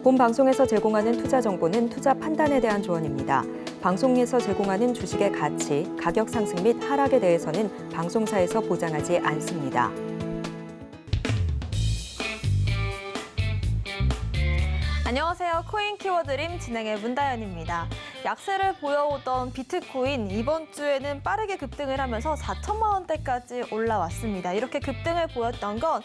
본 방송에서 제공하는 투자 정보는 투자 판단에 대한 조언입니다. 방송에서 제공하는 주식의 가치, 가격 상승 및 하락에 대해서는 방송사에서 보장하지 않습니다. 안녕하세요. 코인 키워드림 진행의 문다연입니다. 약세를 보여오던 비트코인 이번 주에는 빠르게 급등을 하면서 4천만 원대까지 올라왔습니다. 이렇게 급등을 보였던 건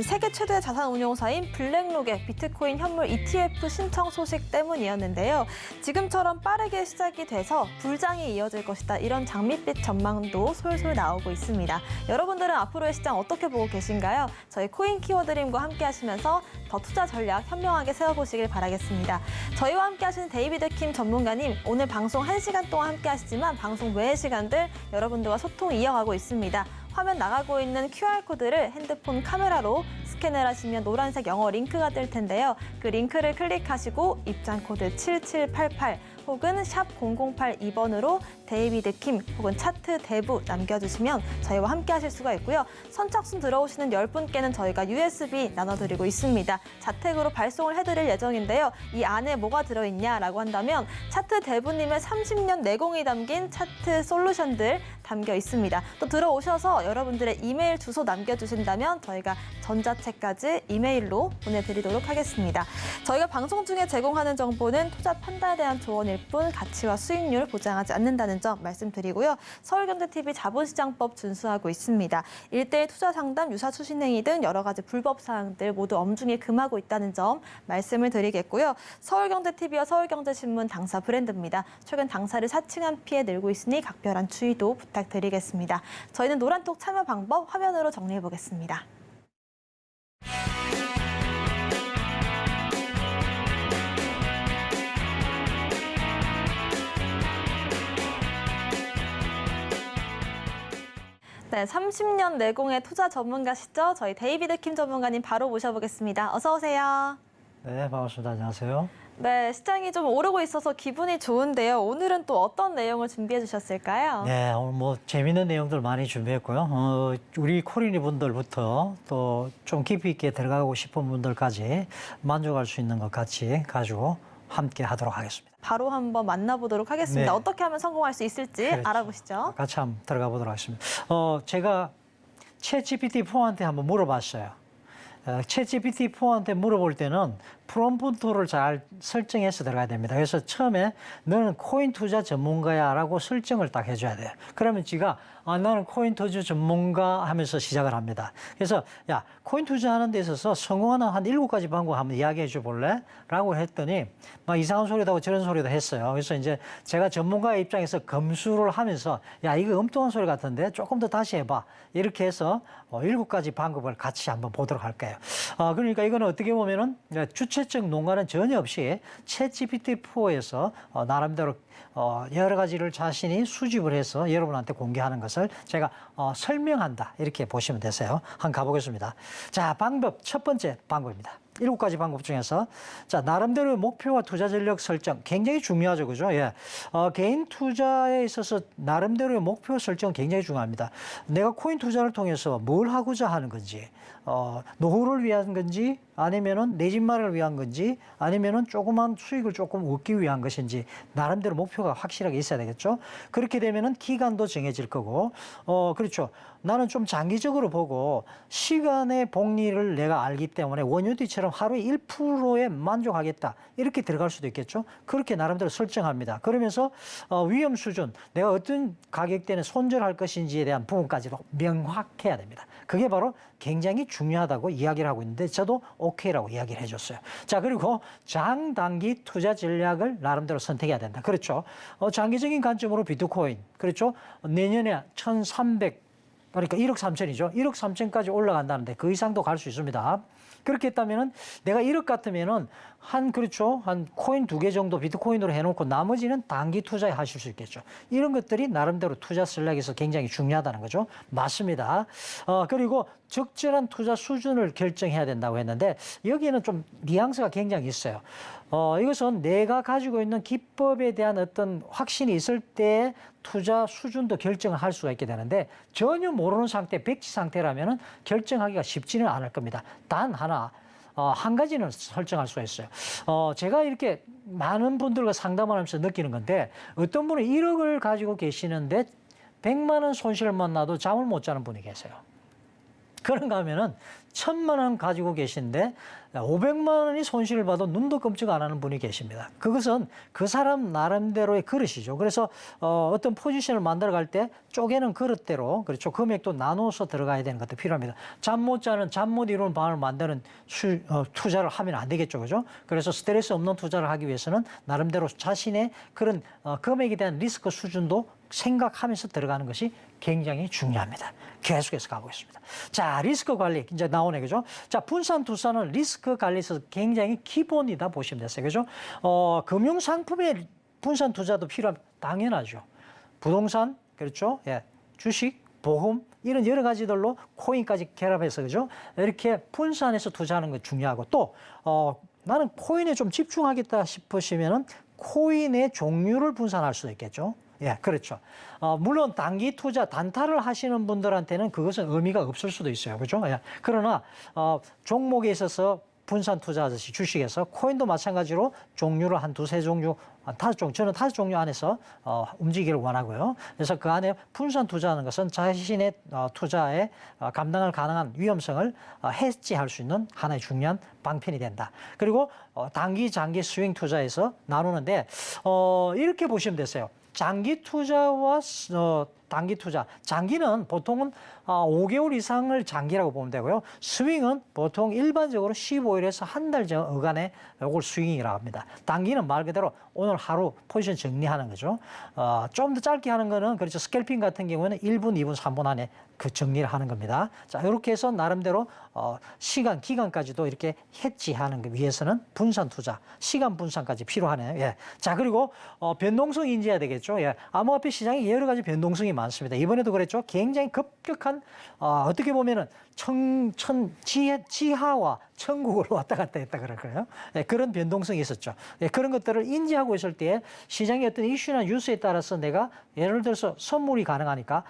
세계 최대 자산 운용사인 블랙록의 비트코인 현물 ETF 신청 소식 때문이었는데요. 지금처럼 빠르게 시작이 돼서 불장이 이어질 것이다. 이런 장밋빛 전망도 솔솔 나오고 있습니다. 여러분들은 앞으로의 시장 어떻게 보고 계신가요? 저희 코인 키워드림과 함께 하시면서 더 투자 전략 현명하게 세워보시길 바라겠습니다. 저희와 함께 하시는 데이비드 킴 전문가님, 오늘 방송 1시간 동안 함께 하시지만 방송 외의 시간들 여러분들과 소통 이어가고 있습니다. 화면 나가고 있는 QR코드를 핸드폰 카메라로 스캔을 하시면 노란색 영어 링크가 뜰 텐데요. 그 링크를 클릭하시고 입장 코드 7788 혹은 샵 0082번으로 데이비드 킴 혹은 차트 대부 남겨주시면 저희와 함께 하실 수가 있고요. 선착순 들어오시는 10분께는 저희가 USB 나눠드리고 있습니다. 자택으로 발송을 해드릴 예정인데요. 이 안에 뭐가 들어있냐라고 한다면 차트 대부님의 30년 내공이 담긴 차트 솔루션들 담겨 있습니다. 또 들어오셔서 여러분들의 이메일 주소 남겨주신다면 저희가 전자책까지 이메일로 보내드리도록 하겠습니다. 저희가 방송 중에 제공하는 정보는 투자 판단에 대한 조언일 뿐 가치와 수익률 보장하지 않는다는 점 말씀드리고요. 서울경제TV 자본시장법 준수하고 있습니다. 1대1 투자 상담, 유사 추신행위 등 여러 가지 불법 사항들 모두 엄중히 금하고 있다는 점 말씀을 드리겠고요. 서울경제TV와 서울경제신문 당사 브랜드입니다. 최근 당사를 사칭한 피해 늘고 있으니 각별한 주의도 부탁드리겠습니다. 저희는 노란톡 참여 방법 화면으로 정리해 보겠습니다. 네, 30년 내공의 투자 전문가시죠? 저희 데이비드 킴 전문가님 바로 모셔보겠습니다. 어서 오세요. 네, 반갑습니다. 안녕하세요. 네, 시장이 좀 오르고 있어서 기분이 좋은데요. 오늘은 또 어떤 내용을 준비해 주셨을까요? 네, 오늘 뭐 재미있는 내용들 많이 준비했고요. 우리 코리니 분들부터 또 좀 깊이 있게 들어가고 싶은 분들까지 만족할 수 있는 것 같이 가지고 함께 하도록 하겠습니다. 바로 한번 만나보도록 하겠습니다. 네. 어떻게 하면 성공할 수 있을지 그렇죠. 알아보시죠. 같이 한번 들어가 보도록 하겠습니다. 제가 챗GPT-4한테 한번 물어봤어요. 챗GPT-4한테 물어볼 때는 프롬프트를 잘 설정해서 들어가야 됩니다. 그래서 처음에 너는 코인 투자 전문가야라고 설정을 딱 해줘야 돼요. 그러면 지가 나는 코인 투자 전문가 하면서 시작을 합니다. 그래서 야, 코인 투자하는 데 있어서 성공하는 한 7가지 방법 한번 이야기해 줘 볼래? 라고 했더니 막 이상한 소리도 하고 저런 소리도 했어요. 그래서 이제 제가 전문가의 입장에서 검수를 하면서 야, 이거 엉뚱한 소리 같은데 조금 더 다시 해봐. 이렇게 해서 7가지 방법을 같이 한번 보도록 할게요. 그러니까 이거는 어떻게 보면은 주체적 농가는 전혀 없이 챗GPT-4에서 나름대로 여러 가지를 자신이 수집을 해서 여러분한테 공개하는 것을 제가 설명한다. 이렇게 보시면 되세요. 한번 가보겠습니다. 자, 첫 번째 방법입니다. 7가지 방법 중에서 자, 나름대로 목표와 투자 전략 설정 굉장히 중요하죠. 그죠? 예. 개인 투자에 있어서 나름대로의 목표 설정 굉장히 중요합니다. 내가 코인 투자를 통해서 뭘 하고자 하는 건지, 노후를 위한 건지, 아니면은 내 집 마련을 위한 건지, 아니면은 조그만 수익을 조금 얻기 위한 것인지 나름대로 목표가 확실하게 있어야 되겠죠. 그렇게 되면은 기간도 정해질 거고, 그렇죠. 나는 좀 장기적으로 보고 시간의 복리를 내가 알기 때문에 원유디처럼 하루에 1%에 만족하겠다. 이렇게 들어갈 수도 있겠죠. 그렇게 나름대로 설정합니다. 그러면서 위험 수준, 내가 어떤 가격대는 손절할 것인지에 대한 부분까지도 명확해야 됩니다. 그게 바로 굉장히 중요하다고 이야기를 하고 있는데 저도 오케이라고 이야기를 해줬어요. 자, 그리고 장단기 투자 전략을 나름대로 선택해야 된다. 그렇죠. 장기적인 관점으로 비트코인, 그렇죠. 내년에 1,300 그러니까 1억 3천이죠. 1억 3천까지 올라간다는데 그 이상도 갈 수 있습니다. 그렇게 했다면은 내가 1억 같으면은 한 코인 2개 정도 비트코인으로 해놓고 나머지는 단기 투자에 하실 수 있겠죠. 이런 것들이 나름대로 투자 전략에서 굉장히 중요하다는 거죠. 맞습니다. 그리고 적절한 투자 수준을 결정해야 된다고 했는데 여기에는 좀 뉘앙스가 굉장히 있어요. 이것은 내가 가지고 있는 기법에 대한 어떤 확신이 있을 때 투자 수준도 결정을 할 수가 있게 되는데 전혀 모르는 상태, 백지 상태라면은 결정하기가 쉽지는 않을 겁니다. 단 하나, 한 가지는 설정할 수가 있어요. 제가 이렇게 많은 분들과 상담을 하면서 느끼는 건데 어떤 분은 1억을 가지고 계시는데 100만 원 손실만 나도 잠을 못 자는 분이 계세요. 그런가 하면은 1,000만 원 가지고 계신데 500만 원이 손실을 봐도 눈도 끔찍 안 하는 분이 계십니다. 그것은 그 사람 나름대로의 그릇이죠. 그래서 어떤 포지션을 만들어 갈 때 쪼개는 그릇대로 그렇죠. 금액도 나눠서 들어가야 되는 것도 필요합니다. 잠 못 자는 잠 못 이루는 밤을 만드는 투자를 하면 안 되겠죠. 그죠? 그래서 스트레스 없는 투자를 하기 위해서는 나름대로 자신의 그런 금액에 대한 리스크 수준도 생각하면서 들어가는 것이 굉장히 중요합니다. 계속해서 가보겠습니다. 자, 리스크 관리 이제 나오네, 그죠? 자, 분산 투자는 리스크 관리에서 굉장히 기본이다 보시면 됐어요, 그죠? 금융 상품의 분산 투자도 필요합니다. 당연하죠. 부동산, 그렇죠? 예, 주식, 보험 이런 여러 가지들로 코인까지 결합해서 그죠? 이렇게 분산해서 투자하는 거 중요하고 또 나는 코인에 좀 집중하겠다 싶으시면은 코인의 종류를 분산할 수도 있겠죠. 예, 그렇죠. 물론 단기 투자, 단타를 하시는 분들한테는 그것은 의미가 없을 수도 있어요. 그죠? 예. 그러나, 종목에 있어서 분산 투자하듯이 주식에서 코인도 마찬가지로 종류를 한 두세 종류, 다섯 종류, 저는 다섯 종류 안에서 움직이기를 원하고요. 그래서 그 안에 분산 투자하는 것은 자신의 투자에 감당할 가능한 위험성을 해지할 수 있는 하나의 중요한 방편이 된다. 그리고 단기, 장기 스윙 투자에서 나누는데 이렇게 보시면 되세요. 장기 투자와 단기 투자. 장기는 보통은 5개월 이상을 장기라고 보면 되고요. 스윙은 보통 일반적으로 15일에서 한 달 어간에 이걸 스윙이라고 합니다. 단기는 말 그대로 오늘 하루 포지션 정리하는 거죠. 좀 더 짧게 하는 거는 그렇죠. 스캘핑 같은 경우에는 1분, 2분, 3분 안에 그 정리를 하는 겁니다. 자, 이렇게 해서 나름대로 시간, 기간까지도 이렇게 해지하는 것 위해서는 분산 투자, 시간 분산까지 필요하네요. 예. 자, 그리고 변동성 인지해야 되겠죠. 예. 암호화폐 시장에 여러 가지 변동성이 많습니다. 이번에도 그랬죠. 굉장히 급격한 어떻게 보면은 지하와 천국으로 왔다 갔다 했다 그럴까요? 예, 그런 변동성이 있었죠. 예, 그런 것들을 인지하고 있을 때 시장의 어떤 이슈나 뉴스에 따라서 내가 예를 들어서 선물이 가능하니까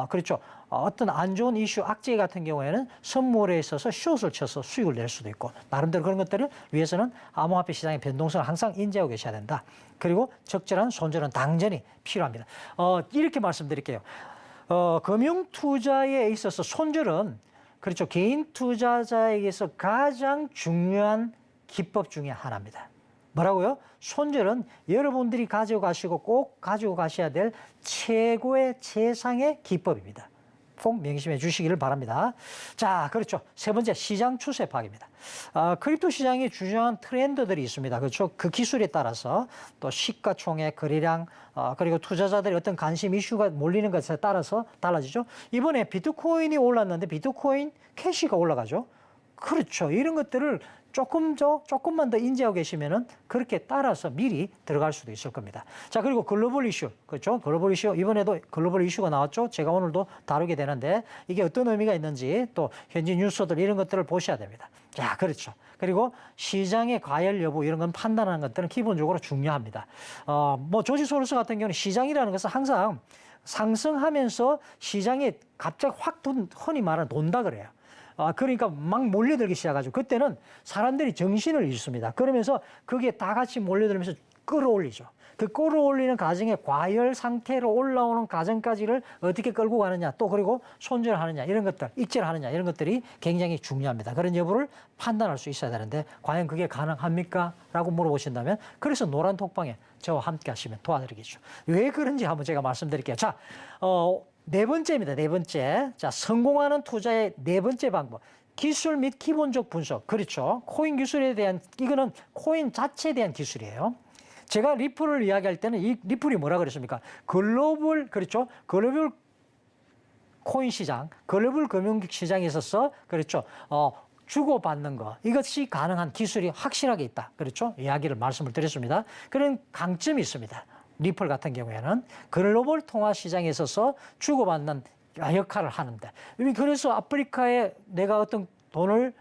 그렇죠. 어떤 안 좋은 이슈, 악재 같은 경우에는 선물에 있어서 숏을 쳐서 수익을 낼 수도 있고 나름대로 그런 것들을 위해서는 암호화폐 시장의 변동성을 항상 인지하고 계셔야 된다. 그리고 적절한 손절은 당연히 필요합니다. 이렇게 말씀드릴게요. 금융 투자에 있어서 손절은 그렇죠. 개인 투자자에게서 가장 중요한 기법 중에 하나입니다. 뭐라고요? 손절은 여러분들이 가지고 가시고 꼭 가지고 가셔야 될 최고의 최상의 기법입니다. 꼭 명심해 주시기를 바랍니다. 자, 그렇죠. 세 번째, 시장 추세 파악입니다. 크립토 시장에 중요한 트렌드들이 있습니다. 그렇죠. 그 기술에 따라서 또 시가총액, 거래량, 그리고 투자자들의 어떤 관심 이슈가 몰리는 것에 따라서 달라지죠. 이번에 비트코인이 올랐는데 비트코인 캐시가 올라가죠. 그렇죠. 이런 것들을 조금만 더 인지하고 계시면은 그렇게 따라서 미리 들어갈 수도 있을 겁니다. 자, 그리고 글로벌 이슈. 그렇죠. 글로벌 이슈. 이번에도 글로벌 이슈가 나왔죠. 제가 오늘도 다루게 되는데 이게 어떤 의미가 있는지 또 현지 뉴스들 이런 것들을 보셔야 됩니다. 자, 그렇죠. 그리고 시장의 과열 여부 이런 건 판단하는 것들은 기본적으로 중요합니다. 뭐 조지 소로스 같은 경우는 시장이라는 것은 항상 상승하면서 시장에 갑자기 확 흔히 말하는 돈다 그래요. 그러니까 막 몰려들기 시작하죠. 그때는 사람들이 정신을 잃습니다. 그러면서 그게 다 같이 몰려들면서 끌어올리죠. 그 끌어올리는 과정에 과열 상태로 올라오는 과정까지를 어떻게 끌고 가느냐, 또 그리고 손절하느냐 이런 것들, 익절하느냐 이런 것들이 굉장히 중요합니다. 그런 여부를 판단할 수 있어야 되는데 과연 그게 가능합니까? 라고 물어보신다면 그래서 노란 톡방에 저와 함께 하시면 도와드리겠죠. 왜 그런지 한번 제가 말씀드릴게요. 자, 네 번째입니다. 네 번째. 자, 성공하는 투자의 네 번째 방법. 기술 및 기본적 분석. 그렇죠. 코인 기술에 대한, 이거는 코인 자체에 대한 기술이에요. 제가 리플을 이야기할 때는 이 리플이 뭐라 그랬습니까? 글로벌, 그렇죠. 글로벌 코인 시장, 글로벌 금융 시장에 있어서, 그렇죠. 주고받는 거. 이것이 가능한 기술이 확실하게 있다. 그렇죠. 이야기를 말씀을 드렸습니다. 그런 강점이 있습니다. 리플 같은 경우에는 글로벌 통화 시장에 있어서 주고받는 역할을 하는데 그래서 아프리카에 내가 어떤 돈을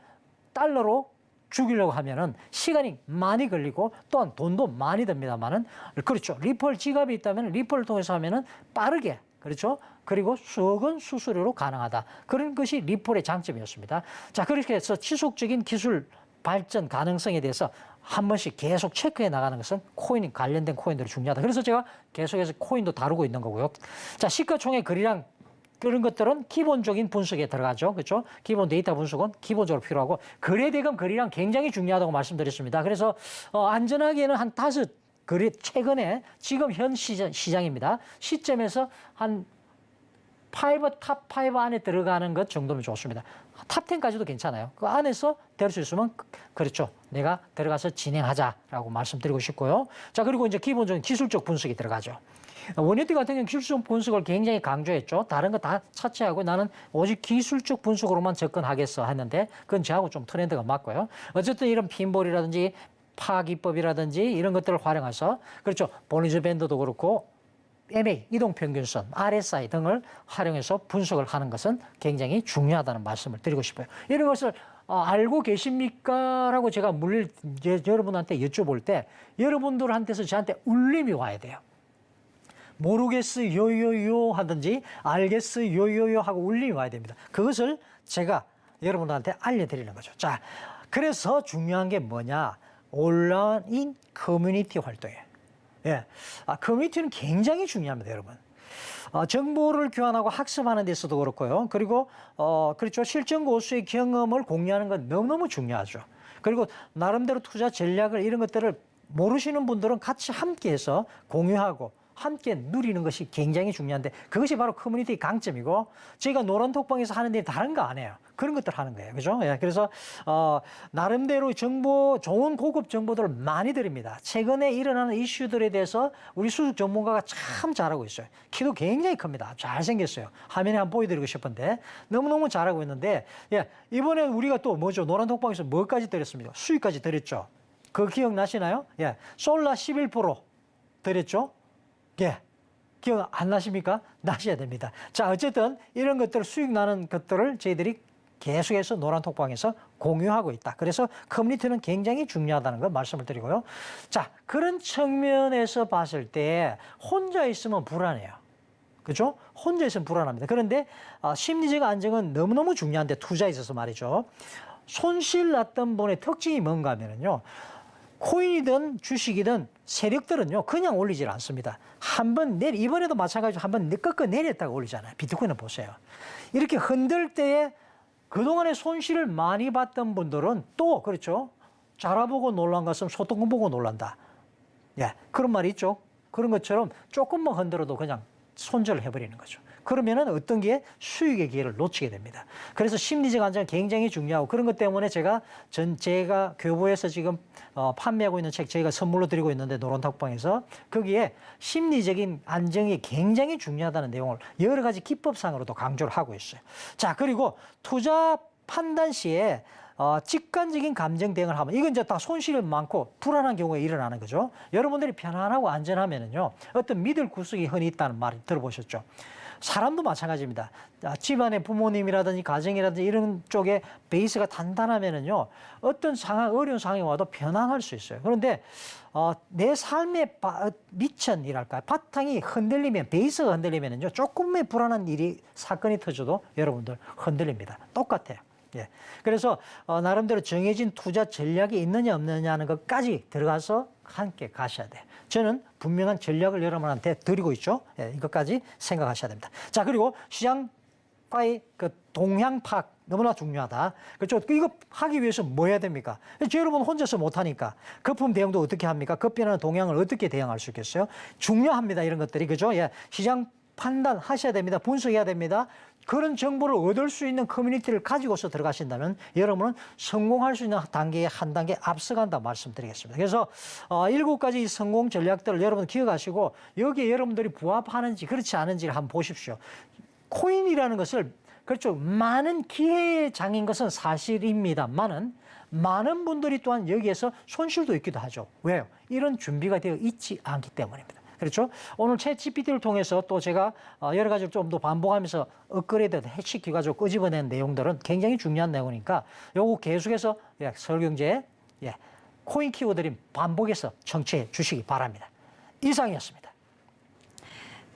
달러로 주기려고 하면은 시간이 많이 걸리고 또한 돈도 많이 듭니다만은 그렇죠. 리플 지갑이 있다면 리플을 통해서 하면은 빠르게 그렇죠. 그리고 적은 수수료로 가능하다. 그런 것이 리플의 장점이었습니다. 자, 그렇게 해서 지속적인 기술 발전 가능성에 대해서 한 번씩 계속 체크해 나가는 것은 코인 관련된 코인들이 중요하다. 그래서 제가 계속해서 코인도 다루고 있는 거고요. 자, 시가총액 거래량 그런 것들은 기본적인 분석에 들어가죠. 그렇죠? 기본 데이터 분석은 기본적으로 필요하고 거래대금 거래량 굉장히 중요하다고 말씀드렸습니다. 그래서 안전하게는 한 5 거래 최근에 지금 현 시장입니다. 시점에서 한 탑 5 안에 들어가는 것 정도면 좋습니다. 탑 10까지도 괜찮아요. 그 안에서 될 수 있으면 그렇죠. 내가 들어가서 진행하자라고 말씀드리고 싶고요. 자, 그리고 이제 기본적인 기술적 분석이 들어가죠. 원유티 같은 경우는 기술적 분석을 굉장히 강조했죠. 다른 거 다 차치하고 나는 오직 기술적 분석으로만 접근하겠어 했는데 그건 저하고 좀 트렌드가 맞고요. 어쨌든 이런 핀볼이라든지 파기법이라든지 이런 것들을 활용해서 그렇죠. 볼린저 밴드도 그렇고 MA, 이동평균선, RSI 등을 활용해서 분석을 하는 것은 굉장히 중요하다는 말씀을 드리고 싶어요. 이런 것을 알고 계십니까? 라고 제가 여러분한테 여쭤볼 때 여러분들한테서 저한테 울림이 와야 돼요. 모르겠어 요요요 하든지 알겠어 요요요 하고 울림이 와야 됩니다. 그것을 제가 여러분들한테 알려드리는 거죠. 자, 그래서 중요한 게 뭐냐? 온라인 커뮤니티 활동이에요. 예, 커뮤니티는 굉장히 중요합니다, 여러분. 정보를 교환하고 학습하는 데서도 그렇고요. 그리고 그렇죠. 실전 고수의 경험을 공유하는 건 너무너무 중요하죠. 그리고 나름대로 투자 전략을 이런 것들을 모르시는 분들은 같이 함께해서 공유하고 함께 누리는 것이 굉장히 중요한데 그것이 바로 커뮤니티의 강점이고 저희가 노란톡방에서 하는 일이 다른 거 아니에요. 그런 것들 하는 거예요. 그죠? 예, 그래서 나름대로 좋은 고급 정보들을 많이 드립니다. 최근에 일어나는 이슈들에 대해서 우리 수석 전문가가 참 잘하고 있어요. 키도 굉장히 큽니다. 잘생겼어요. 화면에 한번 보여드리고 싶은데 너무너무 잘하고 있는데 예, 이번에 우리가 또 뭐죠? 노란톡방에서 뭐까지 드렸습니까? 수익까지 드렸죠. 그거 기억나시나요? 예, 솔라 11% 드렸죠? 예. 기억 안 나십니까? 나셔야 됩니다. 자, 어쨌든 이런 것들 수익 나는 것들을 저희들이 계속해서 노란톡방에서 공유하고 있다. 그래서 커뮤니티는 굉장히 중요하다는 걸 말씀을 드리고요. 자, 그런 측면에서 봤을 때 혼자 있으면 불안해요. 그죠? 혼자 있으면 불안합니다. 그런데 심리적 안정은 너무너무 중요한데 투자에 있어서 말이죠. 손실 났던 분의 특징이 뭔가 하면은요. 코인이든 주식이든 세력들은요, 그냥 올리질 않습니다. 이번에도 마찬가지로 한번 꺾어 내렸다가 올리잖아요. 비트코인을 보세요. 이렇게 흔들 때에 그동안에 손실을 많이 봤던 분들은 또, 그렇죠. 자라보고 놀란 것은 소똥 보고 놀란다. 예, 그런 말이 있죠. 그런 것처럼 조금만 흔들어도 그냥 손절을 해버리는 거죠. 그러면은 어떤 게 수익의 기회를 놓치게 됩니다. 그래서 심리적 안정은 굉장히 중요하고 그런 것 때문에 제가 교보에서 지금 판매하고 있는 책 저희가 선물로 드리고 있는데 노론톡방에서 거기에 심리적인 안정이 굉장히 중요하다는 내용을 여러 가지 기법상으로도 강조를 하고 있어요. 자, 그리고 투자 판단 시에 직관적인 감정 대응을 하면 이건 이제 다 손실이 많고 불안한 경우에 일어나는 거죠. 여러분들이 편안하고 안전하면은요 어떤 믿을 구석이 흔히 있다는 말 들어보셨죠? 사람도 마찬가지입니다. 집안의 부모님이라든지 가정이라든지 이런 쪽에 베이스가 단단하면은요 어떤 어려운 상황이 와도 편안할 수 있어요. 그런데 내 삶의 미천이랄까 바탕이 흔들리면 베이스가 흔들리면은요 조금의 불안한 사건이 터져도 여러분들 흔들립니다. 똑같아요. 예. 그래서 나름대로 정해진 투자 전략이 있느냐 없느냐는 것까지 들어가서 함께 가셔야 돼요. 저는 분명한 전략을 여러분한테 드리고 있죠. 예, 이것까지 생각하셔야 됩니다. 자, 그리고 시장과의 그 동향 파악 너무나 중요하다. 그렇죠. 이거 하기 위해서 뭐 해야 됩니까? 여러분 혼자서 못하니까 거품 대응도 어떻게 합니까? 급변하는 동향을 어떻게 대응할 수 있겠어요? 중요합니다. 이런 것들이. 그죠? 예, 시장 판단하셔야 됩니다. 분석해야 됩니다. 그런 정보를 얻을 수 있는 커뮤니티를 가지고서 들어가신다면 여러분은 성공할 수 있는 단계에 한 단계 앞서간다 말씀드리겠습니다. 그래서 7가지 성공 전략들을 여러분 기억하시고 여기에 여러분들이 부합하는지 그렇지 않은지를 한번 보십시오. 코인이라는 것을 그렇죠. 많은 기회의 장인 것은 사실입니다만은 많은 분들이 또한 여기에서 손실도 있기도 하죠. 왜요? 이런 준비가 되어 있지 않기 때문입니다. 그렇죠? 오늘 챗 GPT를 통해서 또 제가 여러 가지를 좀 더 반복하면서 업그레이드 해치기가지고 끄집어낸 내용들은 굉장히 중요한 내용이니까 요거 계속해서 설경제 코인 키워드림 반복해서 청취해 주시기 바랍니다. 이상이었습니다.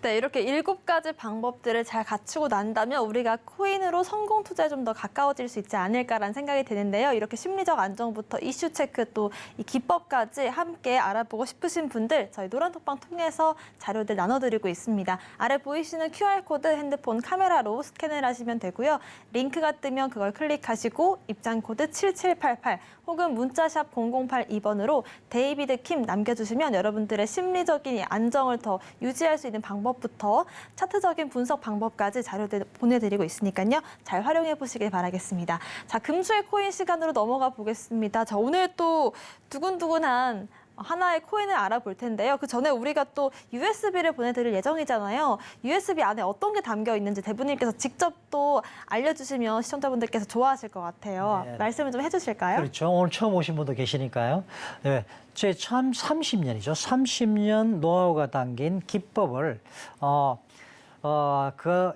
네, 이렇게 7가지 방법들을 잘 갖추고 난다면 우리가 코인으로 성공 투자에 좀 더 가까워질 수 있지 않을까라는 생각이 드는데요. 이렇게 심리적 안정부터 이슈 체크 또 이 기법까지 함께 알아보고 싶으신 분들 저희 노란톡방 통해서 자료들 나눠드리고 있습니다. 아래 보이시는 QR코드 핸드폰 카메라로 스캔을 하시면 되고요. 링크가 뜨면 그걸 클릭하시고 입장 코드 7788 혹은 문자샵 0082번으로 데이비드 킴 남겨주시면 여러분들의 심리적인 안정을 더 유지할 수 있는 방법부터 차트적인 분석 방법까지 자료들 보내드리고 있으니까요. 잘 활용해 보시길 바라겠습니다. 자, 금수의 코인 시간으로 넘어가 보겠습니다. 자, 오늘 또 두근두근한 하나의 코인을 알아볼 텐데요. 그 전에 우리가 또 USB를 보내드릴 예정이잖아요. USB 안에 어떤 게 담겨 있는지 대부님께서 직접 또 알려주시면 시청자분들께서 좋아하실 것 같아요. 네. 말씀을 좀 해주실까요? 그렇죠. 오늘 처음 오신 분도 계시니까요. 네, 제 참 30년이죠. 30년 노하우가 담긴 기법을 그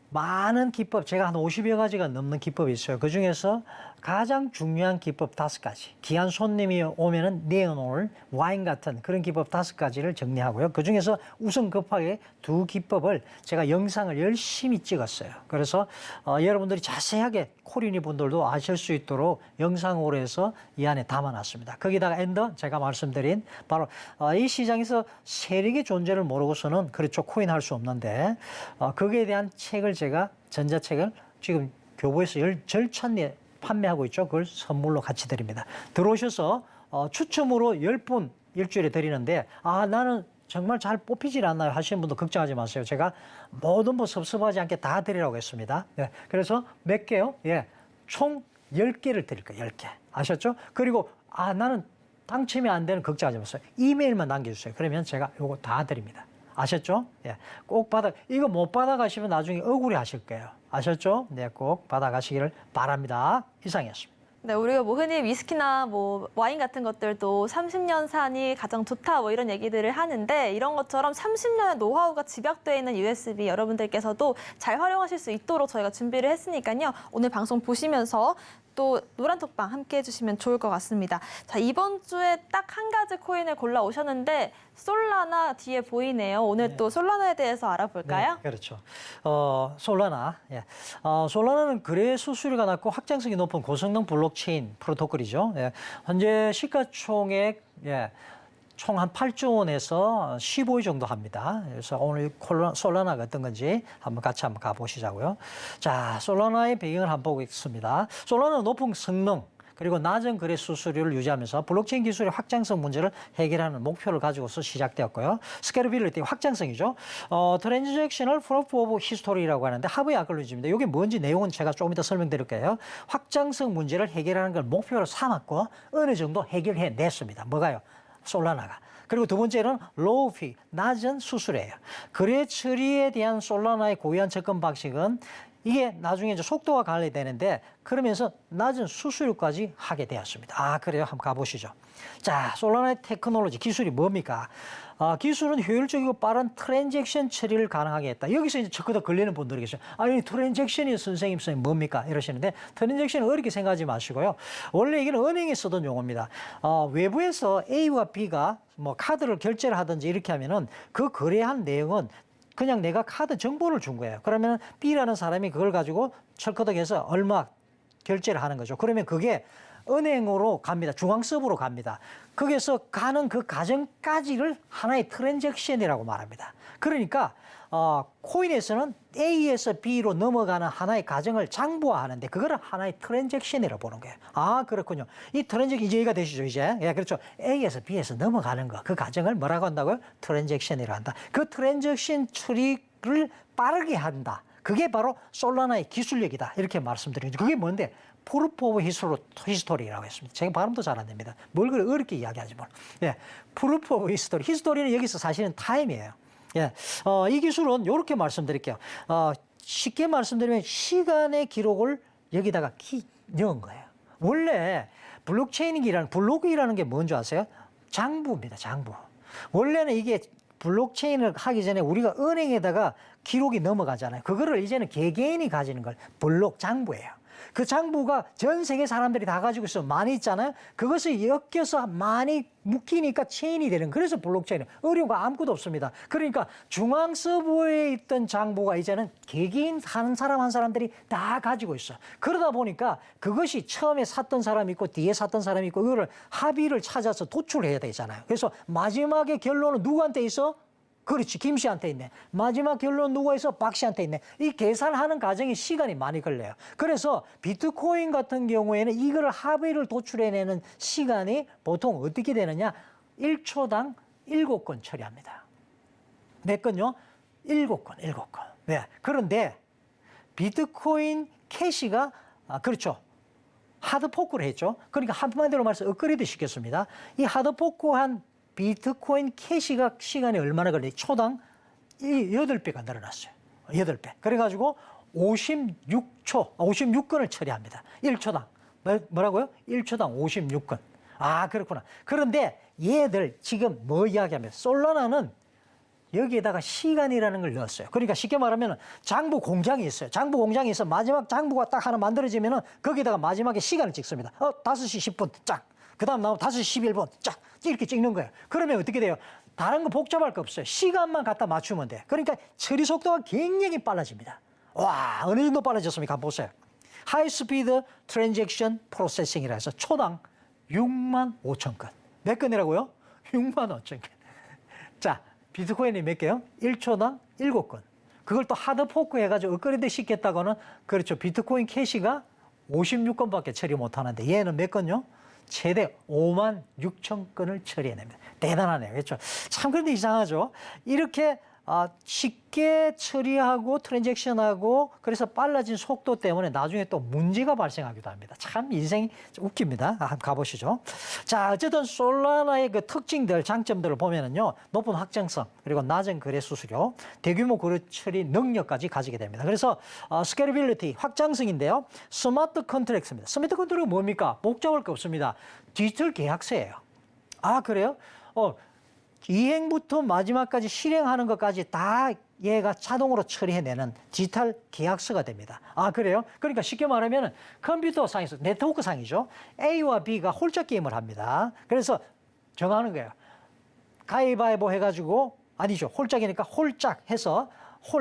많은 기법, 제가 한 50여 가지가 넘는 기법이 있어요. 그중에서 가장 중요한 기법 5가지. 귀한 손님이 오면은 내어놓을 와인 같은 그런 기법 5가지를 정리하고요. 그중에서 우선 급하게 2 기법을 제가 영상을 열심히 찍었어요. 그래서 여러분들이 자세하게 코리니 분들도 아실 수 있도록 영상으로 해서 이 안에 담아놨습니다. 거기다가 엔더 제가 말씀드린 바로 이 시장에서 세력의 존재를 모르고서는 그렇죠. 코인 할 수 없는데 거기에 대한 책을 제가 전자책을 지금 교보에서 절찬리에 판매하고 있죠. 그걸 선물로 같이 드립니다. 들어오셔서 추첨으로 10분 일주일에 드리는데 나는 정말 잘 뽑히질 않나요 하시는 분도 걱정하지 마세요. 제가 모든 뭐 섭섭하지 않게 다 드리라고 했습니다. 네, 그래서 몇 개요? 예, 총 10개를 드릴 거예요. 10개. 아셨죠? 그리고 나는 당첨이 안 되는 걱정하지 마세요. 이메일만 남겨주세요. 그러면 제가 요거 다 드립니다. 아셨죠? 예, 꼭 이거 못 받아가시면 나중에 억울해 하실 거예요. 아셨죠? 네, 꼭 받아가시기를 바랍니다. 이상이었습니다. 네, 우리가 뭐 흔히 위스키나 뭐 와인 같은 것들도 30년 산이 가장 좋다 뭐 이런 얘기들을 하는데 이런 것처럼 30년의 노하우가 집약되어 있는 USB 여러분들께서도 잘 활용하실 수 있도록 저희가 준비를 했으니까요. 오늘 방송 보시면서 또 노란톡방 함께 해주시면 좋을 것 같습니다. 자, 이번 주에 딱 한 가지 코인을 골라 오셨는데 솔라나 뒤에 보이네요. 오늘 또 솔라나에 대해서 알아볼까요? 네, 그렇죠. 솔라나. 예. 솔라나는 거래 수수료가 낮고 확장성이 높은 고성능 블록체인 프로토콜이죠. 예. 현재 시가총액 총 한 8조 원에서 15위 정도 합니다. 그래서 오늘 솔라나가 어떤 건지 같이 한번 가보시자고요. 자, 솔라나의 배경을 한번 보겠습니다. 솔라나는 높은 성능 그리고 낮은 거래 수수료를 유지하면서 블록체인 기술의 확장성 문제를 해결하는 목표를 가지고서 시작되었고요. 스케일러빌리티 확장성이죠. 트랜잭셔널 프루프 오브 히스토리라고 하는데 하브의 알고리즘인데 이게 뭔지 내용은 제가 조금 이따 설명드릴게요. 확장성 문제를 해결하는 걸 목표로 삼았고 어느 정도 해결해 냈습니다. 뭐가요? 솔라나가. 그리고 두 번째는 로우 피, 낮은 수수료예요. 거래 처리에 대한 솔라나의 고유한 접근 방식은 이게 나중에 이제 속도가 관리되는데 그러면서 낮은 수수료까지 하게 되었습니다. 그래요? 한번 가보시죠. 자, 솔라나의 테크놀로지, 기술이 뭡니까? 기술은 효율적이고 빠른 트랜잭션 처리를 가능하게 했다. 여기서 이제 저 걸리는 분들이 계셔요. 아니, 트랜잭션이 선생님 뭡니까? 이러시는데 트랜잭션은 어렵게 생각하지 마시고요. 원래 이게 은행에 쓰던 용어입니다. 외부에서 A와 B가 뭐 카드를 결제를 하든지 이렇게 하면은 그 거래한 내용은 그냥 내가 카드 정보를 준 거예요. 그러면 B라는 사람이 그걸 가지고 철커덕해서 얼마 결제를 하는 거죠. 그러면 그게 은행으로 갑니다. 중앙 서버로 갑니다. 거기서 가는 그 과정까지를 하나의 트랜잭션이라고 말합니다. 그러니까 코인에서는 A에서 B로 넘어가는 하나의 과정을 장부화하는데 그거를 하나의 트랜잭션이라고 보는 거예요. 그렇군요. 이 트랜잭션 이해가 되시죠, 이제? 예, 그렇죠. A에서 B에서 넘어가는 거, 그 과정을 뭐라고 한다고요? 트랜잭션이라고 한다. 그 트랜잭션 처리를 빠르게 한다. 그게 바로 솔라나의 기술력이다. 이렇게 말씀드리죠. 그게 뭔데? 프루프 오브 히스토리라고 했습니다. 제가 발음도 잘 안 됩니다. 뭘 그렇게 어렵게 이야기하지 뭐. 예, 프루프 오브 히스토리. 히스토리는 여기서 사실은 타임이에요. 예, 이 기술은 이렇게 말씀드릴게요. 쉽게 말씀드리면 시간의 기록을 여기다가 넣은 거예요. 원래 블록이라는 게 뭔지 아세요? 장부입니다. 장부. 원래는 이게 블록체인을 하기 전에 우리가 은행에다가 기록이 넘어가잖아요. 그거를 이제는 개개인이 가지는 걸 장부예요. 그 장부가 전 세계 사람들이 다 가지고 있어 많이 있잖아요. 그것을 엮여서 많이 묶이니까 체인이 되는, 그래서 블록체인. 어려운 거 아무것도 없습니다. 그러니까 중앙 서버에 있던 장부가 이제는 개개인 한 사람 한 사람들이 다 가지고 있어. 그러다 보니까 그것이 처음에 샀던 사람이 있고 뒤에 샀던 사람이 있고 이거를 합의를 찾아서 도출해야 되잖아요. 그래서 마지막에 결론은 누구한테 있어? 그렇지, 김 씨한테 있네. 마지막 결론 누가 있어? 박 씨한테 있네. 이 계산하는 과정이 시간이 많이 걸려요. 그래서 비트코인 같은 경우에는 이거를 합의를 도출해내는 시간이 보통 어떻게 되느냐? 1초당 7건 처리합니다. 몇 건요? 7건, 7건. 네. 그런데 비트코인 캐시가, 그렇죠. 하드포크를 했죠. 그러니까 한마디로 말해서 업그레이드 시켰습니다. 이 하드포크한 비트코인 캐시가 시간이 얼마나 걸려요? 초당 8배가 늘어났어요. 8배. 그래가지고 56건을 처리합니다. 1초당. 뭐라고요? 1초당 56건. 아, 그렇구나. 그런데 얘들 지금 뭐 이야기하면 솔라나는 여기에다가 시간이라는 걸 넣었어요. 그러니까 쉽게 말하면 장부 공장이 있어요. 장부 공장이 있어 마지막 장부가 딱 하나 만들어지면은 거기다가 마지막에 시간을 찍습니다. 5시 10분 짝. 그 다음 나오면 5시 11분 짝. 이렇게 찍는 거예요. 그러면 어떻게 돼요? 다른 거 복잡할 거 없어요. 시간만 갖다 맞추면 돼. 그러니까 처리 속도가 굉장히 빨라집니다. 와, 어느 정도 빨라졌습니까? 한번 보세요. 하이 스피드 트랜잭션 프로세싱이라 해서 초당 6만 5천 건. 몇 건이라고요? 6만 5천 건. 자, 비트코인이 몇 개요? 1초당 7건. 그걸 또 하드포크 해가지고 업그레이드 시켰다고는, 그렇죠. 비트코인 캐시가 56건밖에 처리 못하는데 얘는 몇 건요? 최대 5만 6천 건을 처리해냅니다. 대단하네요. 그렇죠? 참 그런데 이상하죠. 이렇게 쉽게 처리하고 트랜잭션하고 그래서 빨라진 속도 때문에 나중에 또 문제가 발생하기도 합니다. 참 인생이 웃깁니다. 한번 가보시죠. 자, 어쨌든 솔라나의 그 특징들, 장점들을 보면은요, 높은 확정성, 그리고 낮은 거래 수수료, 대규모 거래 처리 능력까지 가지게 됩니다. 그래서 스케일빌리티, 확장성인데요. 스마트 컨트랙트입니다. 스마트 컨트랙트가 뭡니까? 복잡할 거 없습니다. 디지털 계약서예요. 아, 그래요? 이행부터 마지막까지 실행하는 것까지 다 얘가 자동으로 처리해내는 디지털 계약서가 됩니다. 아, 그래요? 그러니까 쉽게 말하면 컴퓨터 상에서, 네트워크 상이죠. A와 B가 홀짝 게임을 합니다. 그래서 정하는 거예요. 가위바위보 해가지고, 아니죠. 홀짝이니까 홀짝 해서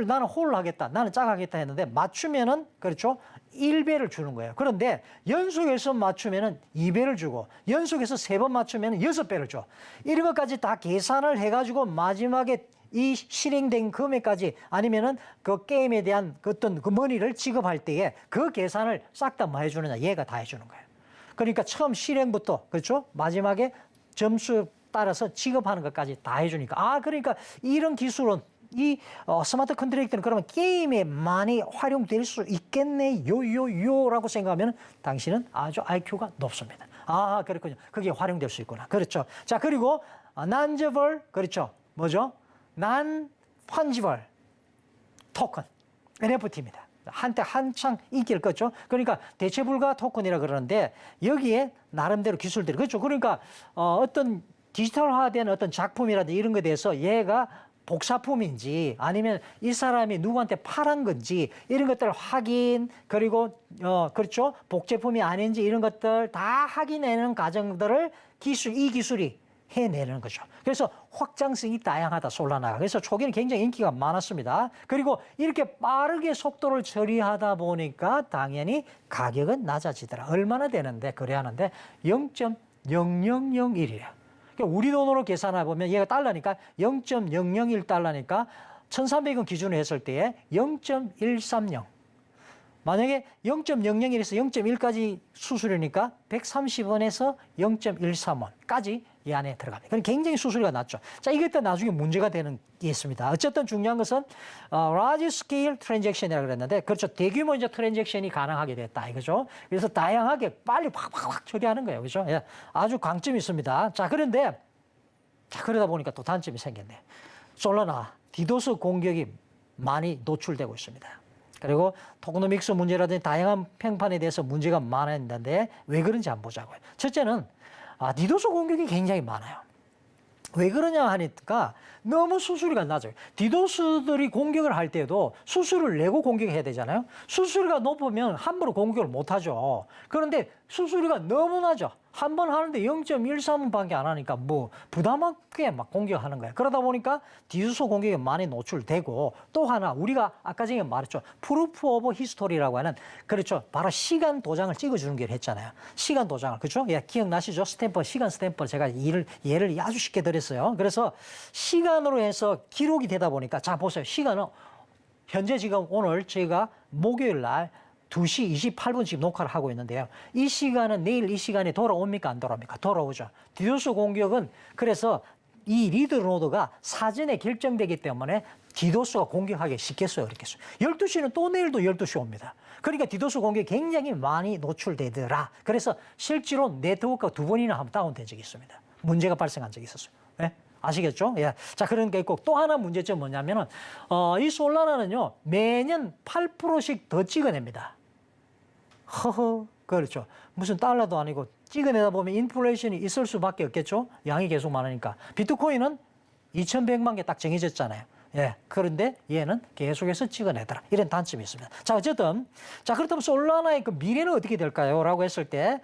나는 홀 하겠다, 나는 짝 하겠다 했는데 맞추면은, 그렇죠, 1배를 주는 거예요. 그런데 연속해서 맞추면은 2배를 주고 연속해서 3번 맞추면은 6배를 줘. 이런 것까지 다 계산을 해가지고 마지막에 이 실행된 금액까지, 아니면은 그 게임에 대한 어떤 그 머니를 지급할 때에 그 계산을 싹 다 뭐 해주느냐? 얘가 다 해주는 거예요. 그러니까 처음 실행부터, 그렇죠, 마지막에 점수 따라서 지급하는 것까지 다 해주니까, 아, 그러니까 이런 기술은, 이 스마트 컨트랙트는 그러면 게임에 많이 활용될 수 있겠네요라고 생각하면 당신은 아주 IQ가 높습니다. 아, 그렇군요. 그게 활용될 수 있구나. 그렇죠. 자, 그리고 non-fungible, 그렇죠. 뭐죠? non-fungible 토큰, NFT입니다. 한때 한창 인기를 껐죠. 그러니까 대체 불가 토큰이라 그러는데 여기에 나름대로 기술들이, 그렇죠. 그러니까 어떤 디지털화된 어떤 작품이라든지 이런 것에 대해서 얘가 복사품인지 아니면 이 사람이 누구한테 팔은 건지 이런 것들 확인, 그리고 그렇죠, 복제품이 아닌지 이런 것들 다 확인해내는 과정들을 이 기술이 해내는 거죠. 그래서 확장성이 다양하다, 솔라나가. 그래서 초기에는 굉장히 인기가 많았습니다. 그리고 이렇게 빠르게 속도를 처리하다 보니까 당연히 가격은 낮아지더라. 얼마나 되는데 거래하는데 0.0001이래요. 우리 돈으로 계산해 보면 얘가 달러니까 0.001달러니까 1,300원 기준으로 했을 때에 0.130. 만약에 0.00에서 0.1까지 수수료니까 130원에서 0.13원까지 이 안에 들어갑니다. 그럼 굉장히 수수료가 낮죠. 자, 이것도 나중에 문제가 되는 게 있습니다. 어쨌든 중요한 것은 large scale transaction이라고 그랬는데, 그렇죠, 대규모 이제 트랜잭션이 가능하게 됐다 이거죠. 그래서 다양하게 빨리 확 처리하는 거예요, 그렇죠? 예, 아주 강점이 있습니다. 자, 그런데 그러다 보니까 또 단점이 생겼네. 솔라나 디도스 공격이 많이 노출되고 있습니다. 그리고 토크노믹스 문제라든지 다양한 평판에 대해서 문제가 많았는데 왜 그런지 한번 보자고요. 첫째는 디도스 공격이 굉장히 많아요. 왜 그러냐 하니까 너무 수수료가 낮아요. 디도스들이 공격을 할 때도 수수료를 내고 공격해야 되잖아요. 수수료가 높으면 함부로 공격을 못하죠. 그런데 수수료가 너무 낮아. 한 번 하는데 0.13원밖에 안 하니까 뭐 부담 없게 막 공격하는 거예요. 그러다 보니까 디도스 공격에 많이 노출되고 또 하나 우리가 아까 전에 말했죠. 프루프 오브 히스토리라고 하는 그렇죠. 바로 시간 도장을 찍어주는 게 했잖아요. 시간 도장을 그렇죠? 예, 기억나시죠? 스탬프 시간 스탬프 제가 예를 아주 쉽게 드렸어요. 그래서 시간으로 해서 기록이 되다 보니까 자 보세요. 시간은 현재 지금 오늘 저희가 목요일 날 2시 28분 지금 녹화를 하고 있는데요. 이 시간은 내일 이 시간에 돌아옵니까? 안 돌아옵니까? 돌아오죠. 디도스 공격은 그래서 이 리드 노드가 사전에 결정되기 때문에 디도스가 공격하기 쉽겠어요? 어렵겠어요? 12시는 또 내일도 12시 옵니다. 그러니까 디도스 공격이 굉장히 많이 노출되더라. 그래서 실제로 네트워크가 2번이나 한번 다운된 적이 있습니다. 문제가 발생한 적이 있었어요. 네? 아시겠죠? 예. 자, 그런 게 있고 또 하나 문제점 뭐냐면은, 이 솔라나는요, 매년 8%씩 더 찍어냅니다. 허허, 그렇죠. 무슨 달러도 아니고 찍어내다 보면 인플레이션이 있을 수밖에 없겠죠. 양이 계속 많으니까. 비트코인은 2,100만 개 딱 정해졌잖아요. 예. 그런데 얘는 계속해서 찍어내더라. 이런 단점이 있습니다. 자, 어쨌든. 자, 그렇다면 솔라나의 그 미래는 어떻게 될까요? 라고 했을 때,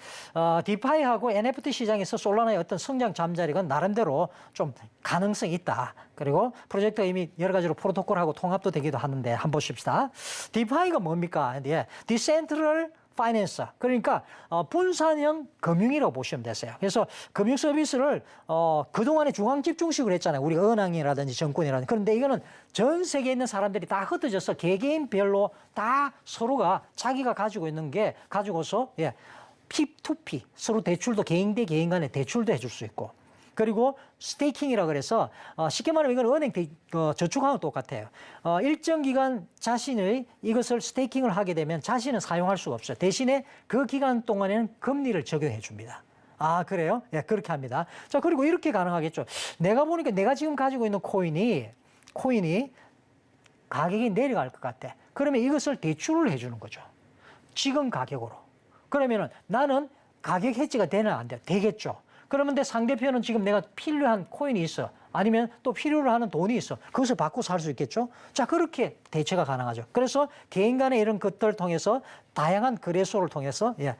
디파이하고 NFT 시장에서 솔라나의 어떤 성장 잠자리가 나름대로 좀 가능성이 있다. 그리고 프로젝트가 이미 여러 가지로 프로토콜하고 통합도 되기도 하는데 한번 보십시다. 디파이가 뭡니까? 예. 디센트럴 파이낸스 그러니까 분산형 금융이라고 보시면 되세요. 그래서 금융 서비스를 그동안에 중앙 집중식으로 했잖아요. 우리가 은행이라든지 정권이라든지. 그런데 이거는 전 세계에 있는 사람들이 다 흩어져서 개개인별로 다 서로가 자기가 가지고 있는 게 가지고서 예, P2P 서로 대출도 개인 대 개인 간에 대출도 해줄 수 있고 그리고 스테이킹이라 그래서 쉽게 말하면 이건 은행 저축하고 똑같아요. 일정 기간 자신의 이것을 스테이킹을 하게 되면 자신은 사용할 수가 없어요. 대신에 그 기간 동안에는 금리를 적용해 줍니다. 아, 그래요? 예, 그렇게 합니다. 자, 그리고 이렇게 가능하겠죠. 내가 보니까 내가 지금 가지고 있는 코인이 가격이 내려갈 것 같아. 그러면 이것을 대출을 해주는 거죠. 지금 가격으로. 그러면은 나는 가격 해지가 되나 안 돼요? 되겠죠. 그러면 상대편은 지금 내가 필요한 코인이 있어. 아니면 또 필요로 하는 돈이 있어. 그것을 받고 살 수 있겠죠? 자, 그렇게 대체가 가능하죠. 그래서 개인 간의 이런 것들을 통해서 다양한 거래소를 통해서 예,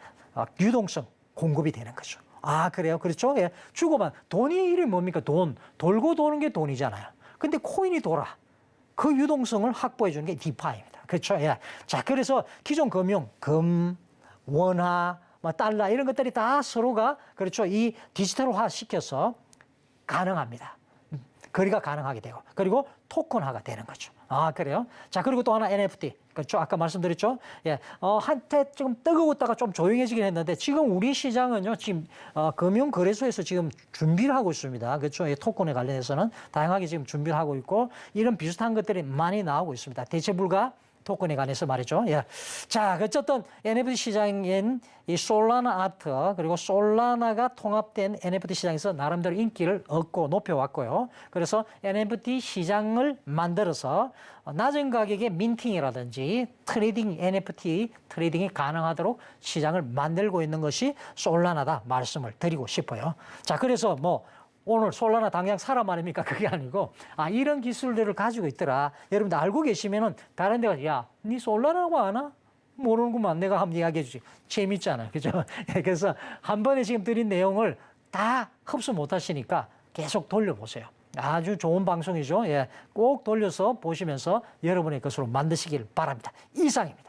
유동성 공급이 되는 거죠. 아, 그래요? 그렇죠? 예. 주고받 돈이 이름이 뭡니까? 돈. 돌고 도는 게 돈이잖아요. 근데 코인이 돌아. 그 유동성을 확보해 주는 게 디파이입니다. 그렇죠? 예. 자, 그래서 기존 금융, 금, 원화, 달러 이런 것들이 다 서로가 그렇죠. 이 디지털화 시켜서 가능합니다. 거래가 가능하게 되고 그리고 토큰화가 되는 거죠. 아, 그래요? 자, 그리고 또 하나 NFT. 그렇죠. 아까 말씀드렸죠. 예. 한때 좀 뜨거웠다가 좀 조용해지긴 했는데 지금 우리 시장은요. 지금 금융거래소에서 지금 준비를 하고 있습니다. 그렇죠. 예, 토큰에 관련해서는 다양하게 지금 준비를 하고 있고 이런 비슷한 것들이 많이 나오고 있습니다. 대체 불가 토큰에 관해서 말이죠. 예. 자, 어쨌든 NFT 시장인 이 솔라나 아트 그리고 솔라나가 통합된 NFT 시장에서 나름대로 인기를 얻고 높여왔고요. 그래서 NFT 시장을 만들어서 낮은 가격의 민팅이라든지 트레이딩 NFT 트레이딩이 가능하도록 시장을 만들고 있는 것이 솔라나다 말씀을 드리고 싶어요. 자, 그래서 오늘 솔라나 당장 사람 아닙니까? 그게 아니고, 이런 기술들을 가지고 있더라. 여러분들 알고 계시면은 다른 데가, 야, 니 솔라나라고 아나? 모르는구만. 내가 한번 이야기해 주지. 재밌잖아요. 그죠? 그래서 한 번에 지금 드린 내용을 다 흡수 못 하시니까 계속 돌려보세요. 아주 좋은 방송이죠. 예. 꼭 돌려서 보시면서 여러분의 것으로 만드시길 바랍니다. 이상입니다.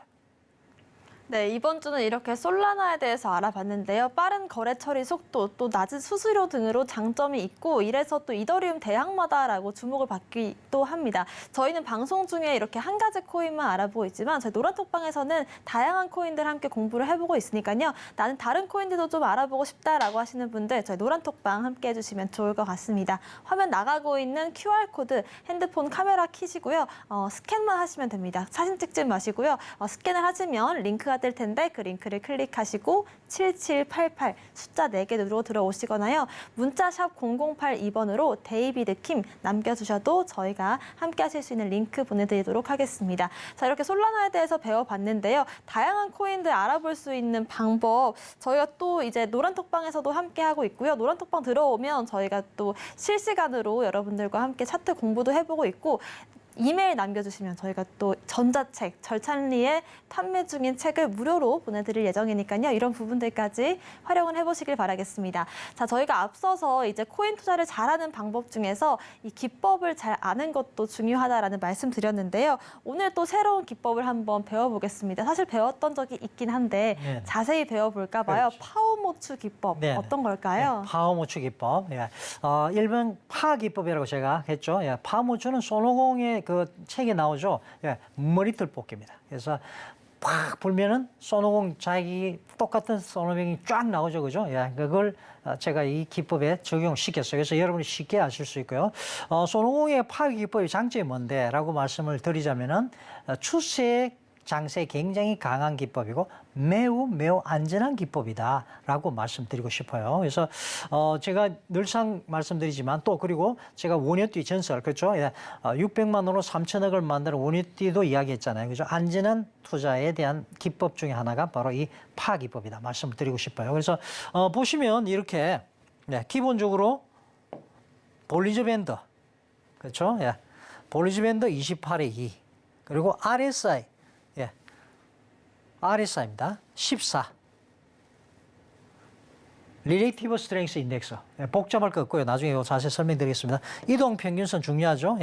네, 이번 주는 이렇게 솔라나에 대해서 알아봤는데요. 빠른 거래 처리 속도, 또 낮은 수수료 등으로 장점이 있고 이래서 또 이더리움 대항마다라고 주목을 받기도 합니다. 저희는 방송 중에 이렇게 한 가지 코인만 알아보고 있지만 저희 노란톡방에서는 다양한 코인들 함께 공부를 해보고 있으니까요. 나는 다른 코인들도 좀 알아보고 싶다라고 하시는 분들 저희 노란톡방 함께 해주시면 좋을 것 같습니다. 화면 나가고 있는 QR코드 핸드폰 카메라 키시고요. 스캔만 하시면 됩니다. 사진 찍지 마시고요. 스캔을 하시면 링크가 될 텐데 그 링크를 클릭하시고 7788 숫자 4개 누르고 들어오시거나요. 문자샵 0082번으로 데이비드 킴 남겨주셔도 저희가 함께 하실 수 있는 링크 보내드리도록 하겠습니다. 자, 이렇게 솔라나에 대해서 배워봤는데요. 다양한 코인들 알아볼 수 있는 방법 저희가 또 이제 노란톡방에서도 함께 하고 있고요. 노란톡방 들어오면 저희가 또 실시간으로 여러분들과 함께 차트 공부도 해보고 있고 이메일 남겨주시면 저희가 또 전자책, 절찬리의 판매 중인 책을 무료로 보내드릴 예정이니까요. 이런 부분들까지 활용을 해보시길 바라겠습니다. 자, 저희가 앞서서 이제 코인 투자를 잘하는 방법 중에서 이 기법을 잘 아는 것도 중요하다라는 말씀 드렸는데요. 오늘 또 새로운 기법을 한번 배워보겠습니다. 사실 배웠던 적이 있긴 한데 네. 자세히 배워볼까 봐요. 그렇죠. 파워모추 기법 네. 어떤 걸까요? 네, 파워모추 기법. 예. 일본 파 기법이라고 제가 했죠. 예, 파워모추는 손오공의 그 책에 나오죠. 예, 머리털 뽑기입니다. 그래서 팍 불면은 손오공 자기 똑같은 손오공이 쫙 나오죠, 그죠? 예, 그걸 제가 이 기법에 적용시켰어요. 그래서 여러분이 쉽게 아실 수 있고요. 손오공의 파 기법의 장점이 뭔데라고 말씀을 드리자면은 추세 장세에 굉장히 강한 기법이고 매우 안전한 기법이다라고 말씀드리고 싶어요. 그래서 제가 늘상 말씀드리지만 또 그리고 제가 원효띠 전설 그렇죠? 600만 원으로 3천억을 만드는 원효띠도 이야기했잖아요. 그죠? 안전한 투자에 대한 기법 중에 하나가 바로 이 파 기법이다 말씀을 드리고 싶어요. 그래서 보시면 이렇게 기본적으로 볼리저 밴드 그렇죠? 볼리저 밴드 28의 2 그리고 RSI RSI입니다. 14. Relative Strength Index. 복잡할 것 없고요. 나중에 이거 자세히 설명드리겠습니다. 이동 평균선 중요하죠.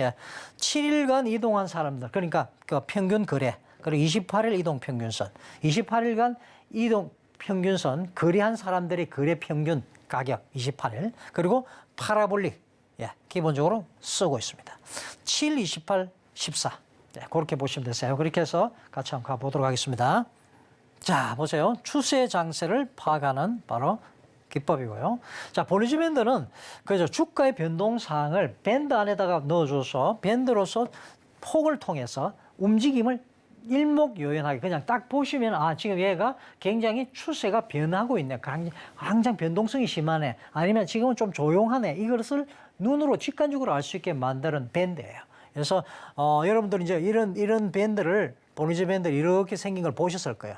7일간 이동한 사람들. 그러니까 그 평균 거래. 그리고 28일 이동 평균선. 28일간 이동 평균선 거래한 사람들의 거래 평균 가격 28일. 그리고 파라볼릭. 기본적으로 쓰고 있습니다. 7, 28, 14. 그렇게 보시면 되세요. 그렇게 해서 같이 한번 가보도록 하겠습니다. 자, 보세요. 추세 장세를 파악하는 바로 기법이고요. 자, 볼리저 밴드는 그죠 주가의 변동사항을 밴드 안에다가 넣어줘서 밴드로서 폭을 통해서 움직임을 일목요연하게 그냥 딱 보시면 지금 얘가 굉장히 추세가 변하고 있네. 항상 변동성이 심하네. 아니면 지금은 좀 조용하네. 이것을 눈으로 직관적으로 알 수 있게 만드는 밴드예요. 그래서 여러분들 이제 이런 밴드를 볼리저 밴드 이렇게 생긴 걸 보셨을 거예요.